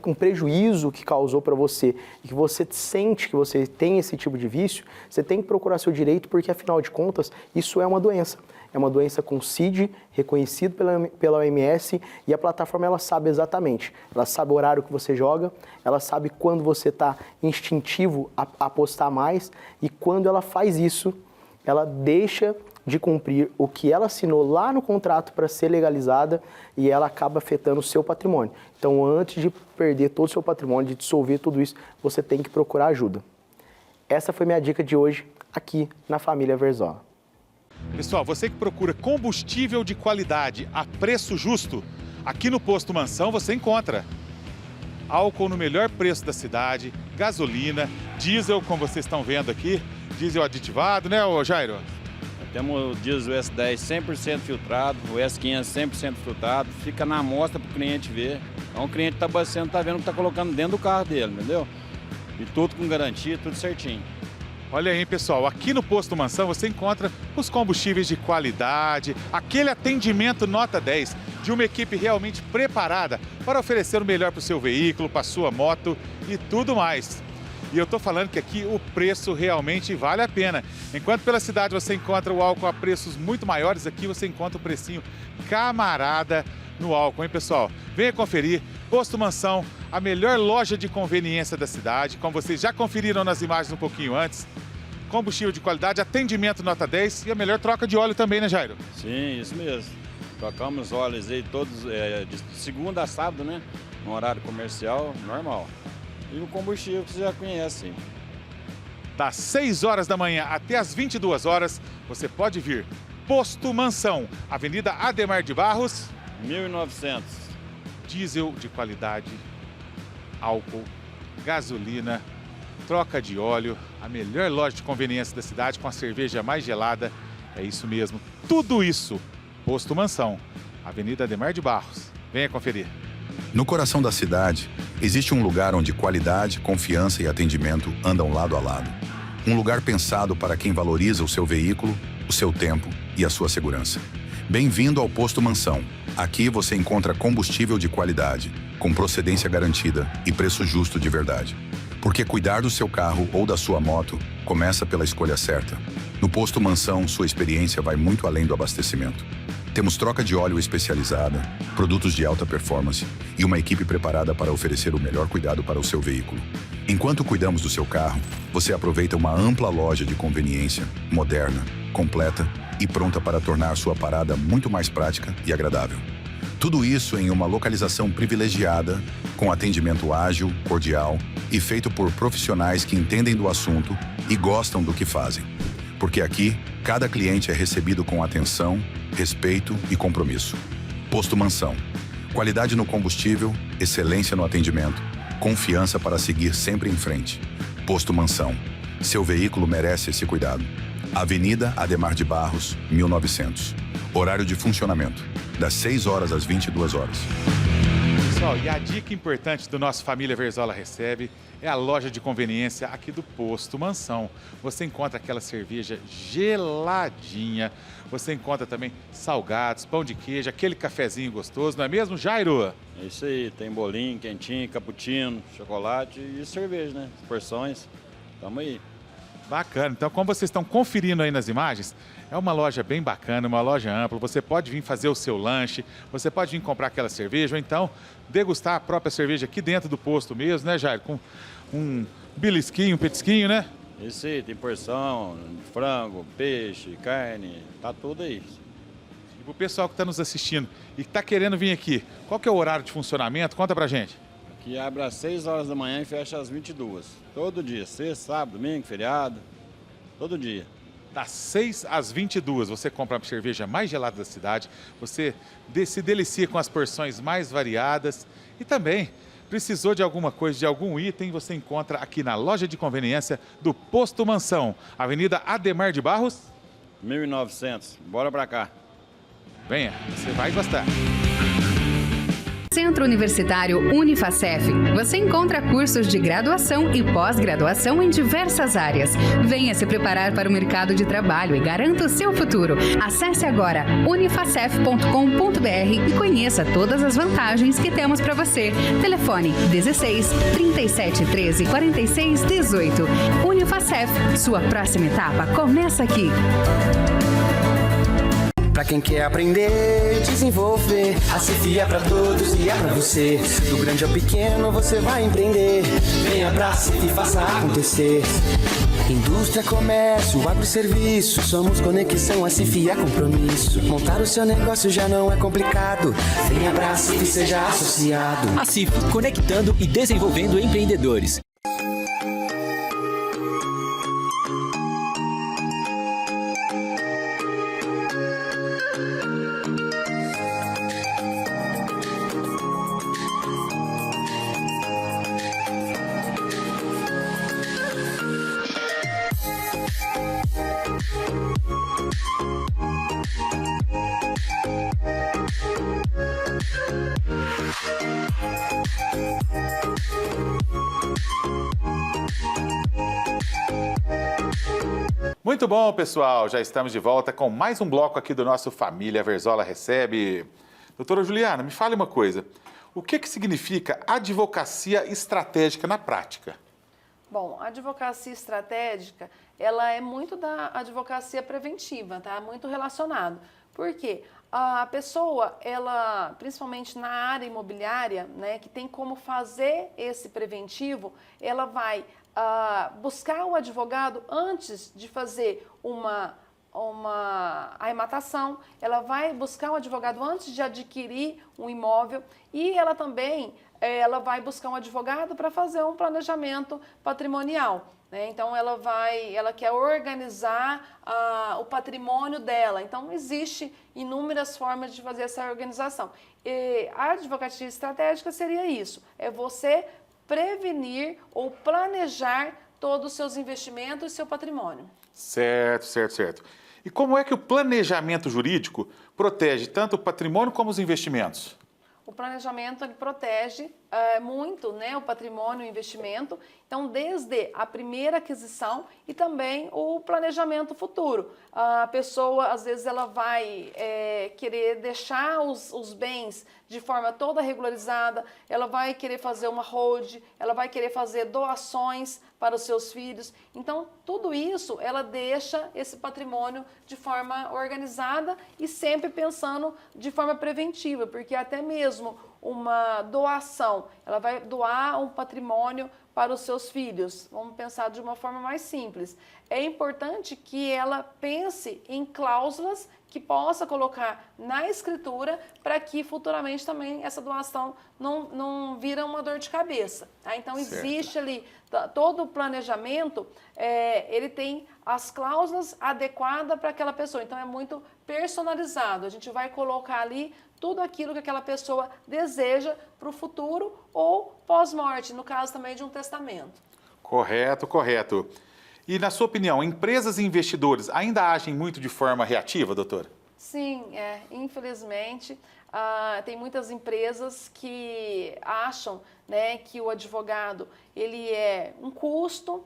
Speaker 7: um prejuízo que causou para você e que você sente que você tem esse tipo de vício, você tem que procurar seu direito, porque afinal de contas, isso é uma doença. É uma doença com CID, reconhecido pela OMS, e a plataforma ela sabe exatamente. Ela sabe o horário que você joga, ela sabe quando você está instintivo a apostar mais, e quando ela faz isso, ela deixa de cumprir o que ela assinou lá no contrato para ser legalizada e ela acaba afetando o seu patrimônio. Então, antes de perder todo o seu patrimônio, de dissolver tudo isso, você tem que procurar ajuda. Essa foi minha dica de hoje aqui na Família Verzola.
Speaker 3: Pessoal, você que procura combustível de qualidade a preço justo, aqui no Posto Mansão você encontra álcool no melhor preço da cidade, gasolina, diesel, como vocês estão vendo aqui, diesel aditivado, né, Jairo?
Speaker 8: Temos o diesel S10 100% filtrado, o S500 100% filtrado, fica na amostra para o cliente ver. Então o cliente está abastecendo, está vendo o que está colocando dentro do carro dele, entendeu? E tudo com garantia, tudo certinho.
Speaker 3: Olha aí, pessoal, aqui no Posto Mansão você encontra os combustíveis de qualidade, aquele atendimento nota 10 de uma equipe realmente preparada para oferecer o melhor para o seu veículo, para a sua moto e tudo mais. E eu estou falando que aqui o preço realmente vale a pena. Enquanto pela cidade você encontra o álcool a preços muito maiores, aqui você encontra o precinho camarada no álcool, hein, pessoal? Venha conferir. Posto Mansão, a melhor loja de conveniência da cidade, como vocês já conferiram nas imagens um pouquinho antes. Combustível de qualidade, atendimento nota 10 e a melhor troca de óleo também, né, Jairo?
Speaker 8: Sim, isso mesmo. Trocamos óleos aí todos de segunda a sábado, né? No horário comercial normal. E o combustível que você já conhece.
Speaker 3: Das 6 horas da manhã até as 22 horas, você pode vir. Posto Mansão, Avenida Ademar de Barros,
Speaker 8: 1900.
Speaker 3: Diesel de qualidade, álcool, gasolina, troca de óleo, a melhor loja de conveniência da cidade com a cerveja mais gelada. É isso mesmo, tudo isso. Posto Mansão, Avenida Ademar de Barros. Venha conferir.
Speaker 1: No coração da cidade, existe um lugar onde qualidade, confiança e atendimento andam lado a lado. Um lugar pensado para quem valoriza o seu veículo, o seu tempo e a sua segurança. Bem-vindo ao Posto Mansão. Aqui você encontra combustível de qualidade, com procedência garantida e preço justo de verdade. Porque cuidar do seu carro ou da sua moto começa pela escolha certa. No Posto Mansão, sua experiência vai muito além do abastecimento. Temos troca de óleo especializada, produtos de alta performance e uma equipe preparada para oferecer o melhor cuidado para o seu veículo. Enquanto cuidamos do seu carro, você aproveita uma ampla loja de conveniência, moderna, completa e pronta para tornar sua parada muito mais prática e agradável. Tudo isso em uma localização privilegiada, com atendimento ágil, cordial e feito por profissionais que entendem do assunto e gostam do que fazem. Porque aqui, cada cliente é recebido com atenção, respeito e compromisso. Posto Mansão. Qualidade no combustível, excelência no atendimento, confiança para seguir sempre em frente. Posto Mansão. Seu veículo merece esse cuidado. Avenida Ademar de Barros, 1900. Horário de funcionamento, das 6 horas às 22 horas.
Speaker 3: Pessoal, e a dica importante do nosso Família Verzola Recebe é a loja de conveniência aqui do Posto Mansão. Você encontra aquela cerveja geladinha, você encontra também salgados, pão de queijo, aquele cafezinho gostoso, não é mesmo, Jairo?
Speaker 8: É isso aí, tem bolinho, quentinho, cappuccino, chocolate e cerveja, né? Porções, tamo aí.
Speaker 3: Bacana, então como vocês estão conferindo aí nas imagens, é uma loja bem bacana, uma loja ampla, você pode vir fazer o seu lanche, você pode vir comprar aquela cerveja ou então degustar a própria cerveja aqui dentro do posto mesmo, né, Jair? Com um belisquinho, um petisquinho, né?
Speaker 8: Isso aí, tem porção, frango, peixe, carne, tá tudo aí.
Speaker 3: E pro pessoal que está nos assistindo e que está querendo vir aqui, qual que é o horário de funcionamento? Conta pra gente.
Speaker 8: Aqui abre às 6 horas da manhã e fecha às 22. Todo dia, sexta, sábado, domingo, feriado, todo dia.
Speaker 3: das 6 às 22. Você compra a cerveja mais gelada da cidade, você se delicia com as porções mais variadas e também precisou de alguma coisa, de algum item, você encontra aqui na loja de conveniência do Posto Mansão, Avenida Ademar de Barros.
Speaker 8: 1900, bora pra cá.
Speaker 3: Venha, você vai gostar.
Speaker 6: Centro Universitário Unifacef. Você encontra cursos de graduação e pós-graduação em diversas áreas. Venha se preparar para o mercado de trabalho e garanta o seu futuro. Acesse agora unifacef.com.br e conheça todas as vantagens que temos para você. Telefone 16 37 13 46 18. Unifacef, sua próxima etapa começa aqui.
Speaker 9: Pra quem quer aprender, desenvolver, a Cif é pra todos e é pra você. Do grande ao pequeno você vai empreender. Venha pra Cif e faça acontecer. Indústria, comércio, agro e serviço, somos conexão, a Cif é compromisso. Montar o seu negócio já não é complicado. Venha pra Cif e seja associado.
Speaker 10: A Cif, conectando e desenvolvendo empreendedores.
Speaker 3: Muito bom, pessoal. Já estamos de volta com mais um bloco aqui do nosso Família Verzola Recebe. Doutora Juliana, me fale uma coisa. O que significa advocacia estratégica na prática?
Speaker 2: Bom, a advocacia estratégica, ela é muito da advocacia preventiva, tá? Muito relacionado. Por quê? A pessoa, ela, principalmente na área imobiliária, né, que tem como fazer esse preventivo, ela vai buscar o advogado antes de fazer uma arrematação, ela vai buscar o advogado antes de adquirir um imóvel e ela também ela vai buscar um advogado para fazer um planejamento patrimonial. Né? Então, ela quer organizar o patrimônio dela. Então, existe inúmeras formas de fazer essa organização. E a advocacia estratégica seria isso, é você prevenir ou planejar todos os seus investimentos e seu patrimônio.
Speaker 3: Certo, certo, certo. E como é que o planejamento jurídico protege tanto o patrimônio como os investimentos?
Speaker 2: O planejamento ele protege muito, né, o patrimônio e o investimento, então desde a primeira aquisição e também o planejamento futuro. A pessoa, às vezes, ela vai querer deixar os bens de forma toda regularizada, ela vai querer fazer uma hold, ela vai querer fazer doações para os seus filhos. Então, tudo isso, ela deixa esse patrimônio de forma organizada e sempre pensando de forma preventiva, porque até mesmo uma doação, ela vai doar um patrimônio para os seus filhos. Vamos pensar de uma forma mais simples. É importante que ela pense em cláusulas que possa colocar na escritura para que futuramente também essa doação não vira uma dor de cabeça. Tá? Então, existe ali todo o planejamento, ele tem as cláusulas adequadas para aquela pessoa. Então, é muito personalizado. A gente vai colocar ali tudo aquilo que aquela pessoa deseja para o futuro ou pós-morte, no caso também de um testamento.
Speaker 3: Correto, correto. E, na sua opinião, empresas e investidores ainda agem muito de forma reativa, doutora?
Speaker 2: Sim, infelizmente, tem muitas empresas que acham, né, que o advogado ele é um custo,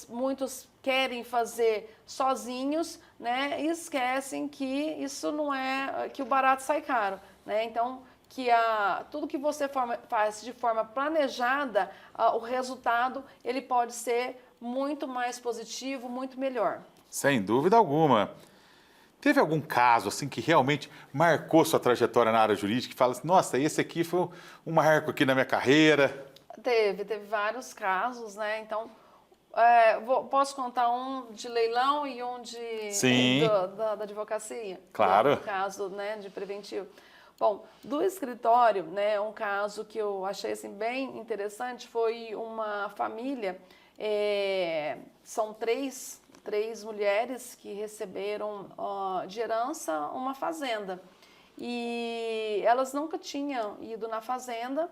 Speaker 2: muitos querem fazer sozinhos, né, e esquecem que isso não é, que o barato sai caro, né? Então, tudo que você faz de forma planejada, o resultado ele pode ser muito mais positivo, muito melhor.
Speaker 3: Sem dúvida alguma. Teve algum caso assim que realmente marcou sua trajetória na área jurídica e fala assim, nossa, esse aqui foi um marco aqui na minha carreira? Teve
Speaker 2: vários casos, né? Então, posso contar um de leilão e um da advocacia?
Speaker 3: Claro.
Speaker 2: No caso, né, de preventivo. Bom, do escritório, né, um caso que eu achei assim, bem interessante foi uma família, são três 3 mulheres que receberam de herança uma fazenda. E elas nunca tinham ido na fazenda,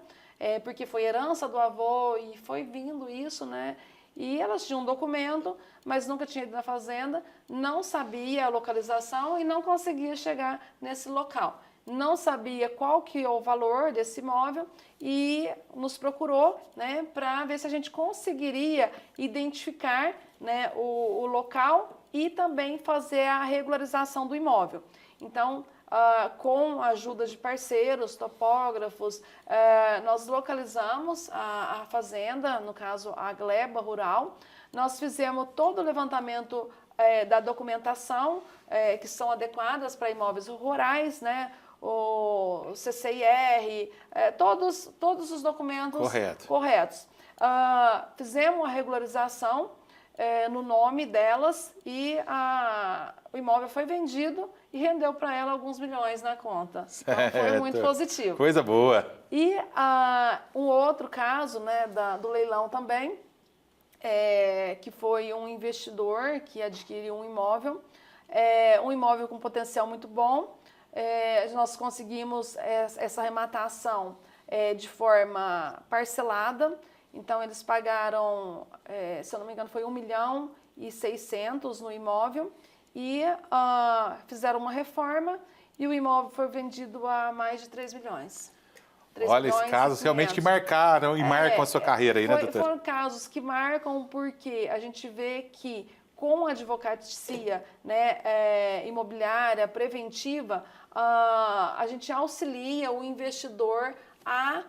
Speaker 2: porque foi herança do avô e foi vindo isso, né? E elas tinham um documento, mas nunca tinha ido na fazenda, não sabia a localização e não conseguia chegar nesse local. Não sabia qual que é o valor desse imóvel e nos procurou, né, para ver se a gente conseguiria identificar, né, o local e também fazer a regularização do imóvel. Então, com a ajuda de parceiros, topógrafos, nós localizamos a fazenda, no caso a gleba rural. Nós fizemos todo o levantamento da documentação que são adequadas para imóveis rurais, né? O CCIR, todos os documentos corretos. Fizemos a regularização no nome delas e o imóvel foi vendido e rendeu para ela alguns milhões na conta. Então, foi muito positivo.
Speaker 3: Coisa boa.
Speaker 2: E um outro caso, né, do leilão também, que foi um investidor que adquiriu um imóvel com potencial muito bom. Nós conseguimos essa arrematação de forma parcelada. Então, eles pagaram, se eu não me engano, foi 1.600.000 no imóvel e fizeram uma reforma e o imóvel foi vendido a mais de 3 milhões.
Speaker 3: Olha, esses casos realmente que marcaram e marcam a sua carreira aí, né, doutora?
Speaker 2: Foram casos que marcam porque a gente vê que com a advocacia, né, imobiliária preventiva, a gente auxilia o investidor a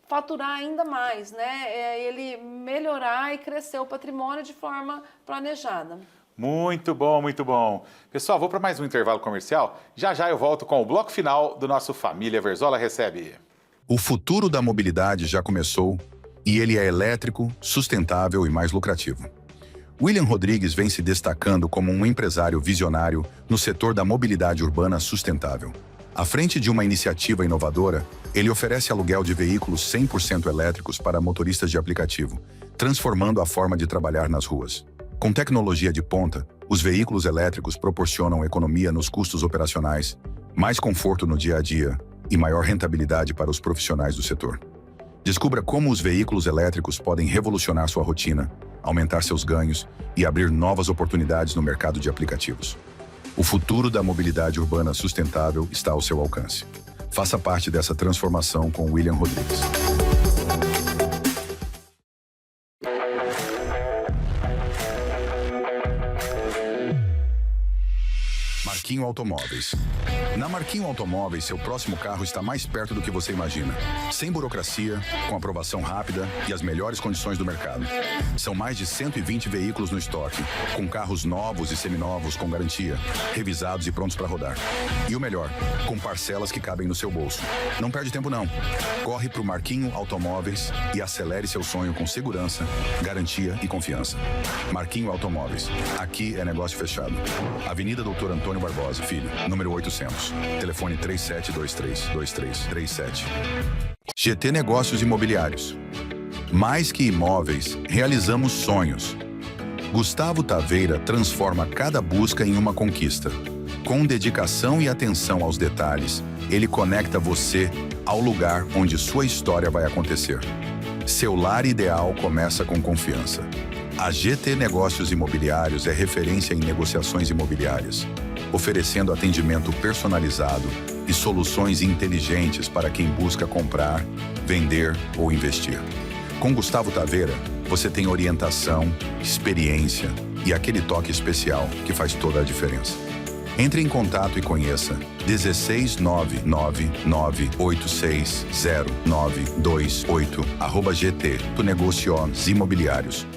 Speaker 2: faturar ainda mais, né? Ele melhorar e crescer o patrimônio de forma planejada.
Speaker 3: Muito bom, muito bom. Pessoal, vou para mais um intervalo comercial. Já já eu volto com o bloco final do nosso Família Verzola Recebe.
Speaker 1: O futuro da mobilidade já começou e ele é elétrico, sustentável e mais lucrativo. William Rodrigues vem se destacando como um empresário visionário no setor da mobilidade urbana sustentável. À frente de uma iniciativa inovadora, ele oferece aluguel de veículos 100% elétricos para motoristas de aplicativo, transformando a forma de trabalhar nas ruas. Com tecnologia de ponta, os veículos elétricos proporcionam economia nos custos operacionais, mais conforto no dia a dia e maior rentabilidade para os profissionais do setor. Descubra como os veículos elétricos podem revolucionar sua rotina, aumentar seus ganhos e abrir novas oportunidades no mercado de aplicativos. O futuro da mobilidade urbana sustentável está ao seu alcance. Faça parte dessa transformação com William Rodrigues. Marquinho Automóveis. Na Marquinho Automóveis, seu próximo carro está mais perto do que você imagina. Sem burocracia, com aprovação rápida e as melhores condições do mercado. São mais de 120 veículos no estoque, com carros novos e seminovos com garantia, revisados e prontos para rodar. E o melhor, com parcelas que cabem no seu bolso. Não perde tempo não. Corre para o Marquinho Automóveis e acelere seu sonho com segurança, garantia e confiança. Marquinho Automóveis. Aqui é negócio fechado. Avenida Doutor Antônio Barbosa, Filho, número 800. Telefone 3723-2337. GT Negócios Imobiliários. Mais que imóveis, realizamos sonhos. Gustavo Taveira transforma cada busca em uma conquista. Com dedicação e atenção aos detalhes, ele conecta você ao lugar onde sua história vai acontecer. Seu lar ideal começa com confiança. A GT Negócios Imobiliários é referência em negociações imobiliárias, oferecendo atendimento personalizado e soluções inteligentes para quem busca comprar, vender ou investir. Com Gustavo Taveira, você tem orientação, experiência e aquele toque especial que faz toda a diferença. Entre em contato e conheça 16999860928 @GT Negócios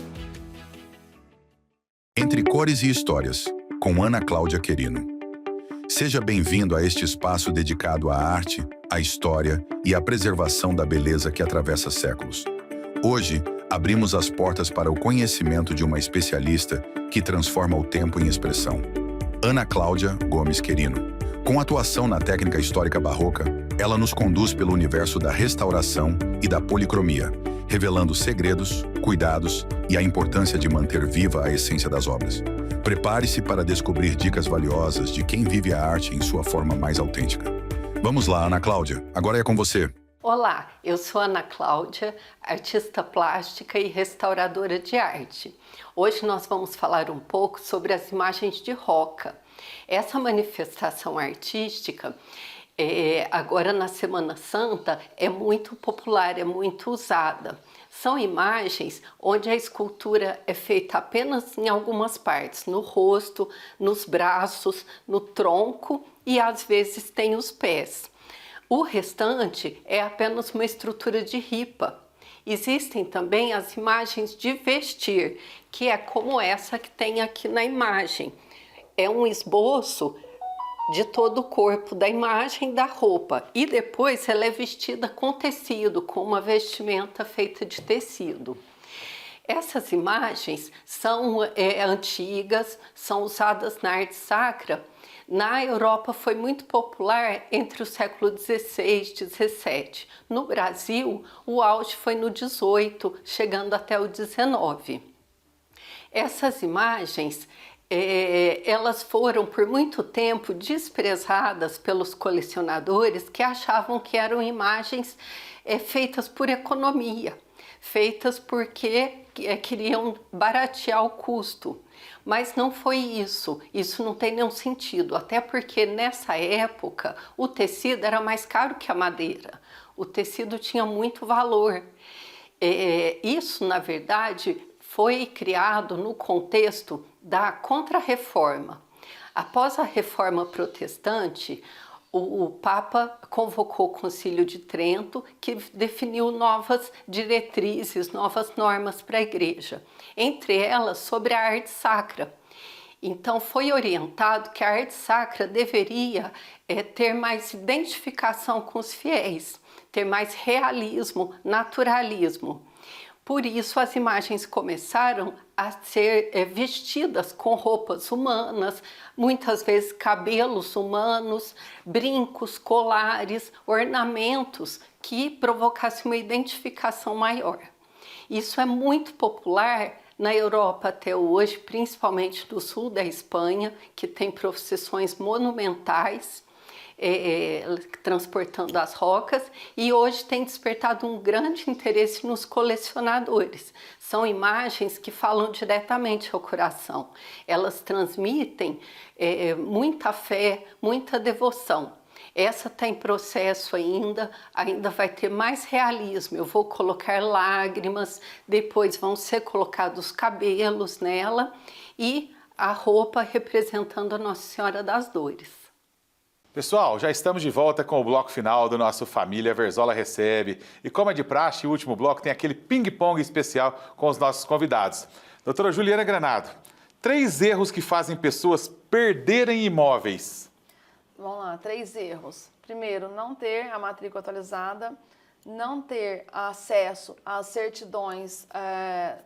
Speaker 1: Entre Cores e Histórias, com Ana Cláudia Querino. Seja bem-vindo a este espaço dedicado à arte, à história e à preservação da beleza que atravessa séculos. Hoje, abrimos as portas para o conhecimento de uma especialista que transforma o tempo em expressão. Ana Cláudia Gomes Querino. Com atuação na técnica histórica barroca, ela nos conduz pelo universo da restauração e da policromia, revelando segredos, cuidados e a importância de manter viva a essência das obras. Prepare-se para descobrir dicas valiosas de quem vive a arte em sua forma mais autêntica. Vamos lá, Ana Cláudia, agora é com você.
Speaker 11: Olá, eu sou Ana Cláudia, artista plástica e restauradora de arte. Hoje nós vamos falar um pouco sobre as imagens de roca. Essa manifestação artística, agora na Semana Santa, é muito popular, é muito usada. São imagens onde a escultura é feita apenas em algumas partes, no rosto, nos braços, no tronco e às vezes tem os pés. O restante é apenas uma estrutura de ripa. Existem também as imagens de vestir, que é como essa que tem aqui na imagem. É um esboço de todo o corpo da imagem da roupa e depois ela é vestida com tecido, com uma vestimenta feita de tecido. Essas imagens são antigas, são usadas na arte sacra. Na Europa foi muito popular entre o século XVI e XVII. No Brasil, o auge foi no XVIII, chegando até o XIX. Essas imagens, elas foram por muito tempo desprezadas pelos colecionadores que achavam que eram imagens feitas por economia, feitas porque queriam baratear o custo. Mas não foi isso não tem nenhum sentido, até porque nessa época o tecido era mais caro que a madeira, o tecido tinha muito valor. Isso, na verdade, foi criado no contexto da Contra-Reforma. Após a Reforma Protestante, o Papa convocou o Concílio de Trento, que definiu novas diretrizes, novas normas para a Igreja, entre elas sobre a arte sacra. Então foi orientado que a arte sacra deveria ter mais identificação com os fiéis, ter mais realismo, naturalismo. Por isso as imagens começaram a ser vestidas com roupas humanas, muitas vezes cabelos humanos, brincos, colares, ornamentos que provocassem uma identificação maior. Isso é muito popular na Europa até hoje, principalmente no sul da Espanha, que tem procissões monumentais, transportando as rocas, e hoje tem despertado um grande interesse nos colecionadores. São imagens que falam diretamente ao coração. Elas transmitem muita fé, muita devoção. Essa está em processo ainda vai ter mais realismo. Eu vou colocar lágrimas, depois vão ser colocados cabelos nela e a roupa representando a Nossa Senhora das Dores.
Speaker 3: Pessoal, já estamos de volta com o bloco final do nosso Família Verzola Recebe. E como é de praxe, o último bloco tem aquele ping-pong especial com os nossos convidados. Doutora Juliana Granado, 3 erros que fazem pessoas perderem imóveis.
Speaker 2: Vamos lá, 3 erros. Primeiro, não ter a matrícula atualizada, não ter acesso às certidões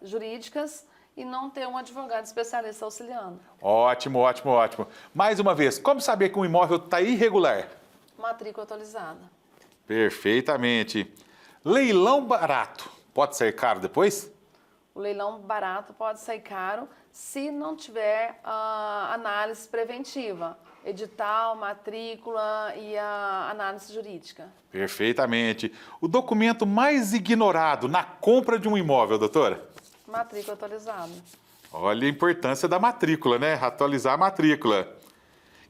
Speaker 2: jurídicas e não ter um advogado especialista auxiliando.
Speaker 3: Ótimo, ótimo, ótimo. Mais uma vez, como saber que um imóvel está irregular?
Speaker 2: Matrícula atualizada.
Speaker 3: Perfeitamente. Leilão barato, pode ser caro depois?
Speaker 2: O leilão barato pode sair caro se não tiver análise preventiva, edital, matrícula e a análise jurídica.
Speaker 3: Perfeitamente. O documento mais ignorado na compra de um imóvel, doutora?
Speaker 2: Matrícula atualizada.
Speaker 3: Olha a importância da matrícula, né? Atualizar a matrícula.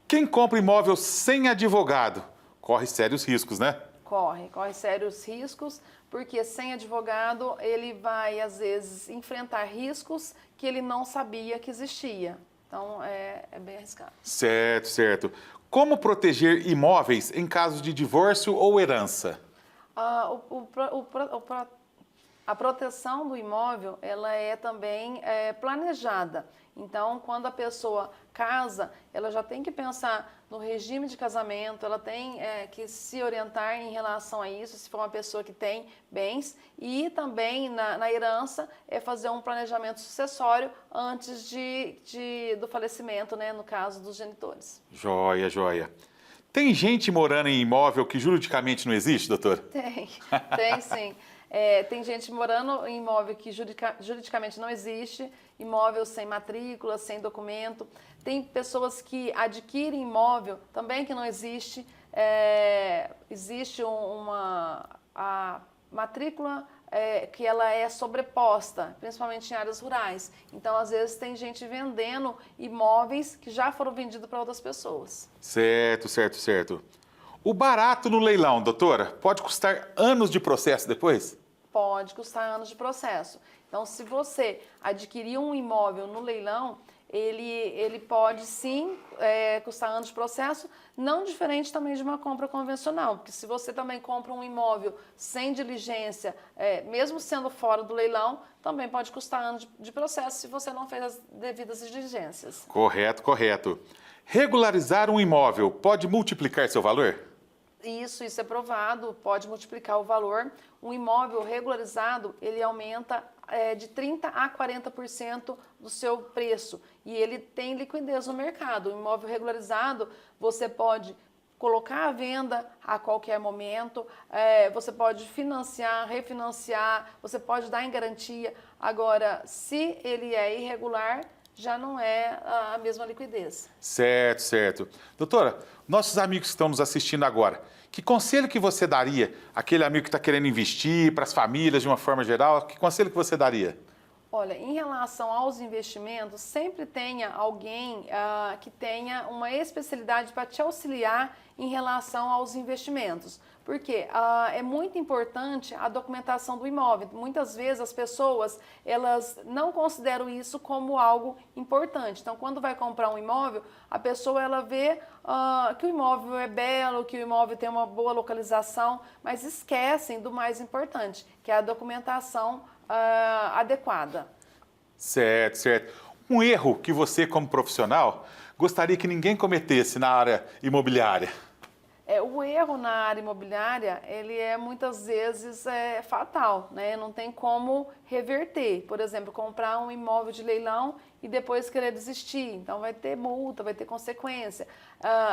Speaker 3: Quem compra imóvel sem advogado corre sérios riscos, né?
Speaker 2: Corre sérios riscos, porque sem advogado ele vai, às vezes, enfrentar riscos que ele não sabia que existia. Então, é bem arriscado.
Speaker 3: Certo, certo. Como proteger imóveis em caso de divórcio ou herança?
Speaker 2: A proteção do imóvel, ela é também planejada. Então, quando a pessoa casa, ela já tem que pensar no regime de casamento, ela tem que se orientar em relação a isso, se for uma pessoa que tem bens, e também na herança fazer um planejamento sucessório antes do falecimento, né, no caso dos genitores.
Speaker 3: Joia, joia. Tem gente morando em imóvel que juridicamente não existe, doutor?
Speaker 2: Tem sim. Tem gente morando em imóvel que juridicamente não existe, imóvel sem matrícula, sem documento. Tem pessoas que adquirem imóvel também que não existe. Existe a matrícula que ela é sobreposta, principalmente em áreas rurais. Então, às vezes, tem gente vendendo imóveis que já foram vendidos para outras pessoas.
Speaker 3: Certo. O barato no leilão, doutora, pode custar anos de processo depois?
Speaker 2: Pode custar anos de processo. Então, se você adquirir um imóvel no leilão, ele pode sim custar anos de processo, não diferente também de uma compra convencional, porque se você também compra um imóvel sem diligência, mesmo sendo fora do leilão, também pode custar anos de processo se você não fez as devidas diligências.
Speaker 3: Correto. Regularizar um imóvel pode multiplicar seu valor?
Speaker 2: Isso é provado, pode multiplicar o valor. Um imóvel regularizado, ele aumenta de 30% a 40% do seu preço e ele tem liquidez no mercado. O imóvel regularizado, você pode colocar à venda a qualquer momento, você pode financiar, refinanciar, você pode dar em garantia. Agora, se ele é irregular, já não é a mesma liquidez.
Speaker 3: Certo. Doutora, nossos amigos que estão nos assistindo agora, que conselho que você daria àquele amigo que está querendo investir, para as famílias de uma forma geral, que conselho que você daria?
Speaker 2: Olha, em relação aos investimentos, sempre tenha alguém que tenha uma especialidade para te auxiliar em relação aos investimentos. Porque é muito importante a documentação do imóvel. Muitas vezes as pessoas elas não consideram isso como algo importante. Então, quando vai comprar um imóvel, a pessoa ela vê que o imóvel é belo, que o imóvel tem uma boa localização, mas esquecem do mais importante, que é a documentação adequada.
Speaker 3: Certo. Um erro que você, como profissional, gostaria que ninguém cometesse na área imobiliária?
Speaker 2: O erro na área imobiliária, ele muitas vezes fatal, né? Não tem como reverter. Por exemplo, comprar um imóvel de leilão e depois querer desistir. Então, vai ter multa, vai ter consequência.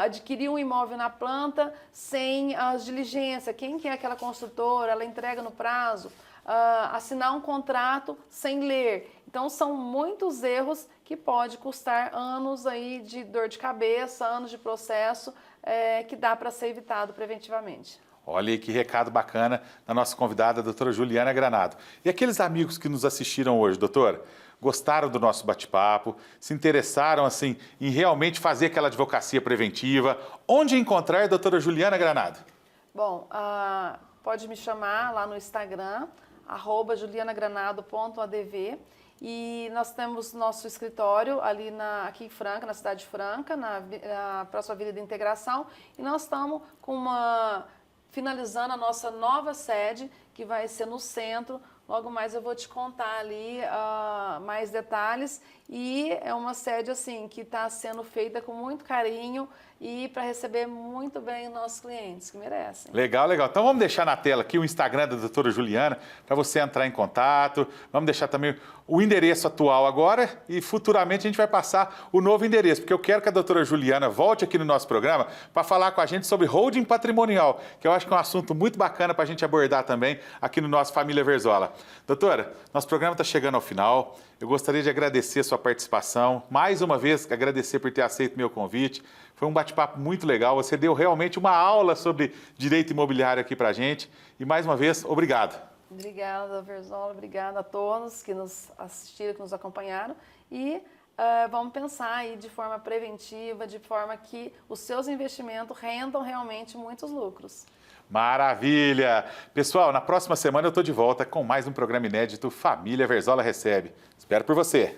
Speaker 2: Adquirir um imóvel na planta sem as diligências. Quem que é aquela construtora? Ela entrega no prazo. Assinar um contrato sem ler. Então, são muitos erros que pode custar anos aí de dor de cabeça, anos de processo, que dá para ser evitado preventivamente.
Speaker 3: Olha aí que recado bacana da nossa convidada, a doutora Juliana Granado. E aqueles amigos que nos assistiram hoje, doutora, gostaram do nosso bate-papo, se interessaram assim em realmente fazer aquela advocacia preventiva, onde encontrar a doutora Juliana Granado?
Speaker 2: Bom, pode me chamar lá no Instagram, @julianagranado.adv. E nós temos nosso escritório ali aqui em Franca, na cidade de Franca, na próxima Avenida Integração. E nós estamos finalizando a nossa nova sede, que vai ser no centro. Logo mais eu vou te contar ali mais detalhes. E é uma sede assim que está sendo feita com muito carinho e para receber muito bem os nossos clientes, que merecem.
Speaker 3: Legal. Então vamos deixar na tela aqui o Instagram da doutora Juliana para você entrar em contato. Vamos deixar também o endereço atual agora e futuramente a gente vai passar o novo endereço, porque eu quero que a doutora Juliana volte aqui no nosso programa para falar com a gente sobre holding patrimonial, que eu acho que é um assunto muito bacana para a gente abordar também aqui no nosso Família Verzola. Doutora, nosso programa está chegando ao final. Eu gostaria de agradecer a sua participação. Mais uma vez, agradecer por ter aceito meu convite. Foi um bate-papo muito legal. Você deu realmente uma aula sobre direito imobiliário aqui para a gente. E mais uma vez, obrigado.
Speaker 2: Obrigada, Verzola. Obrigada a todos que nos assistiram, que nos acompanharam. E vamos pensar aí de forma preventiva, de forma que os seus investimentos rendam realmente muitos lucros.
Speaker 3: Maravilha! Pessoal, na próxima semana eu estou de volta com mais um programa inédito Família Verzola Recebe. Espero por você!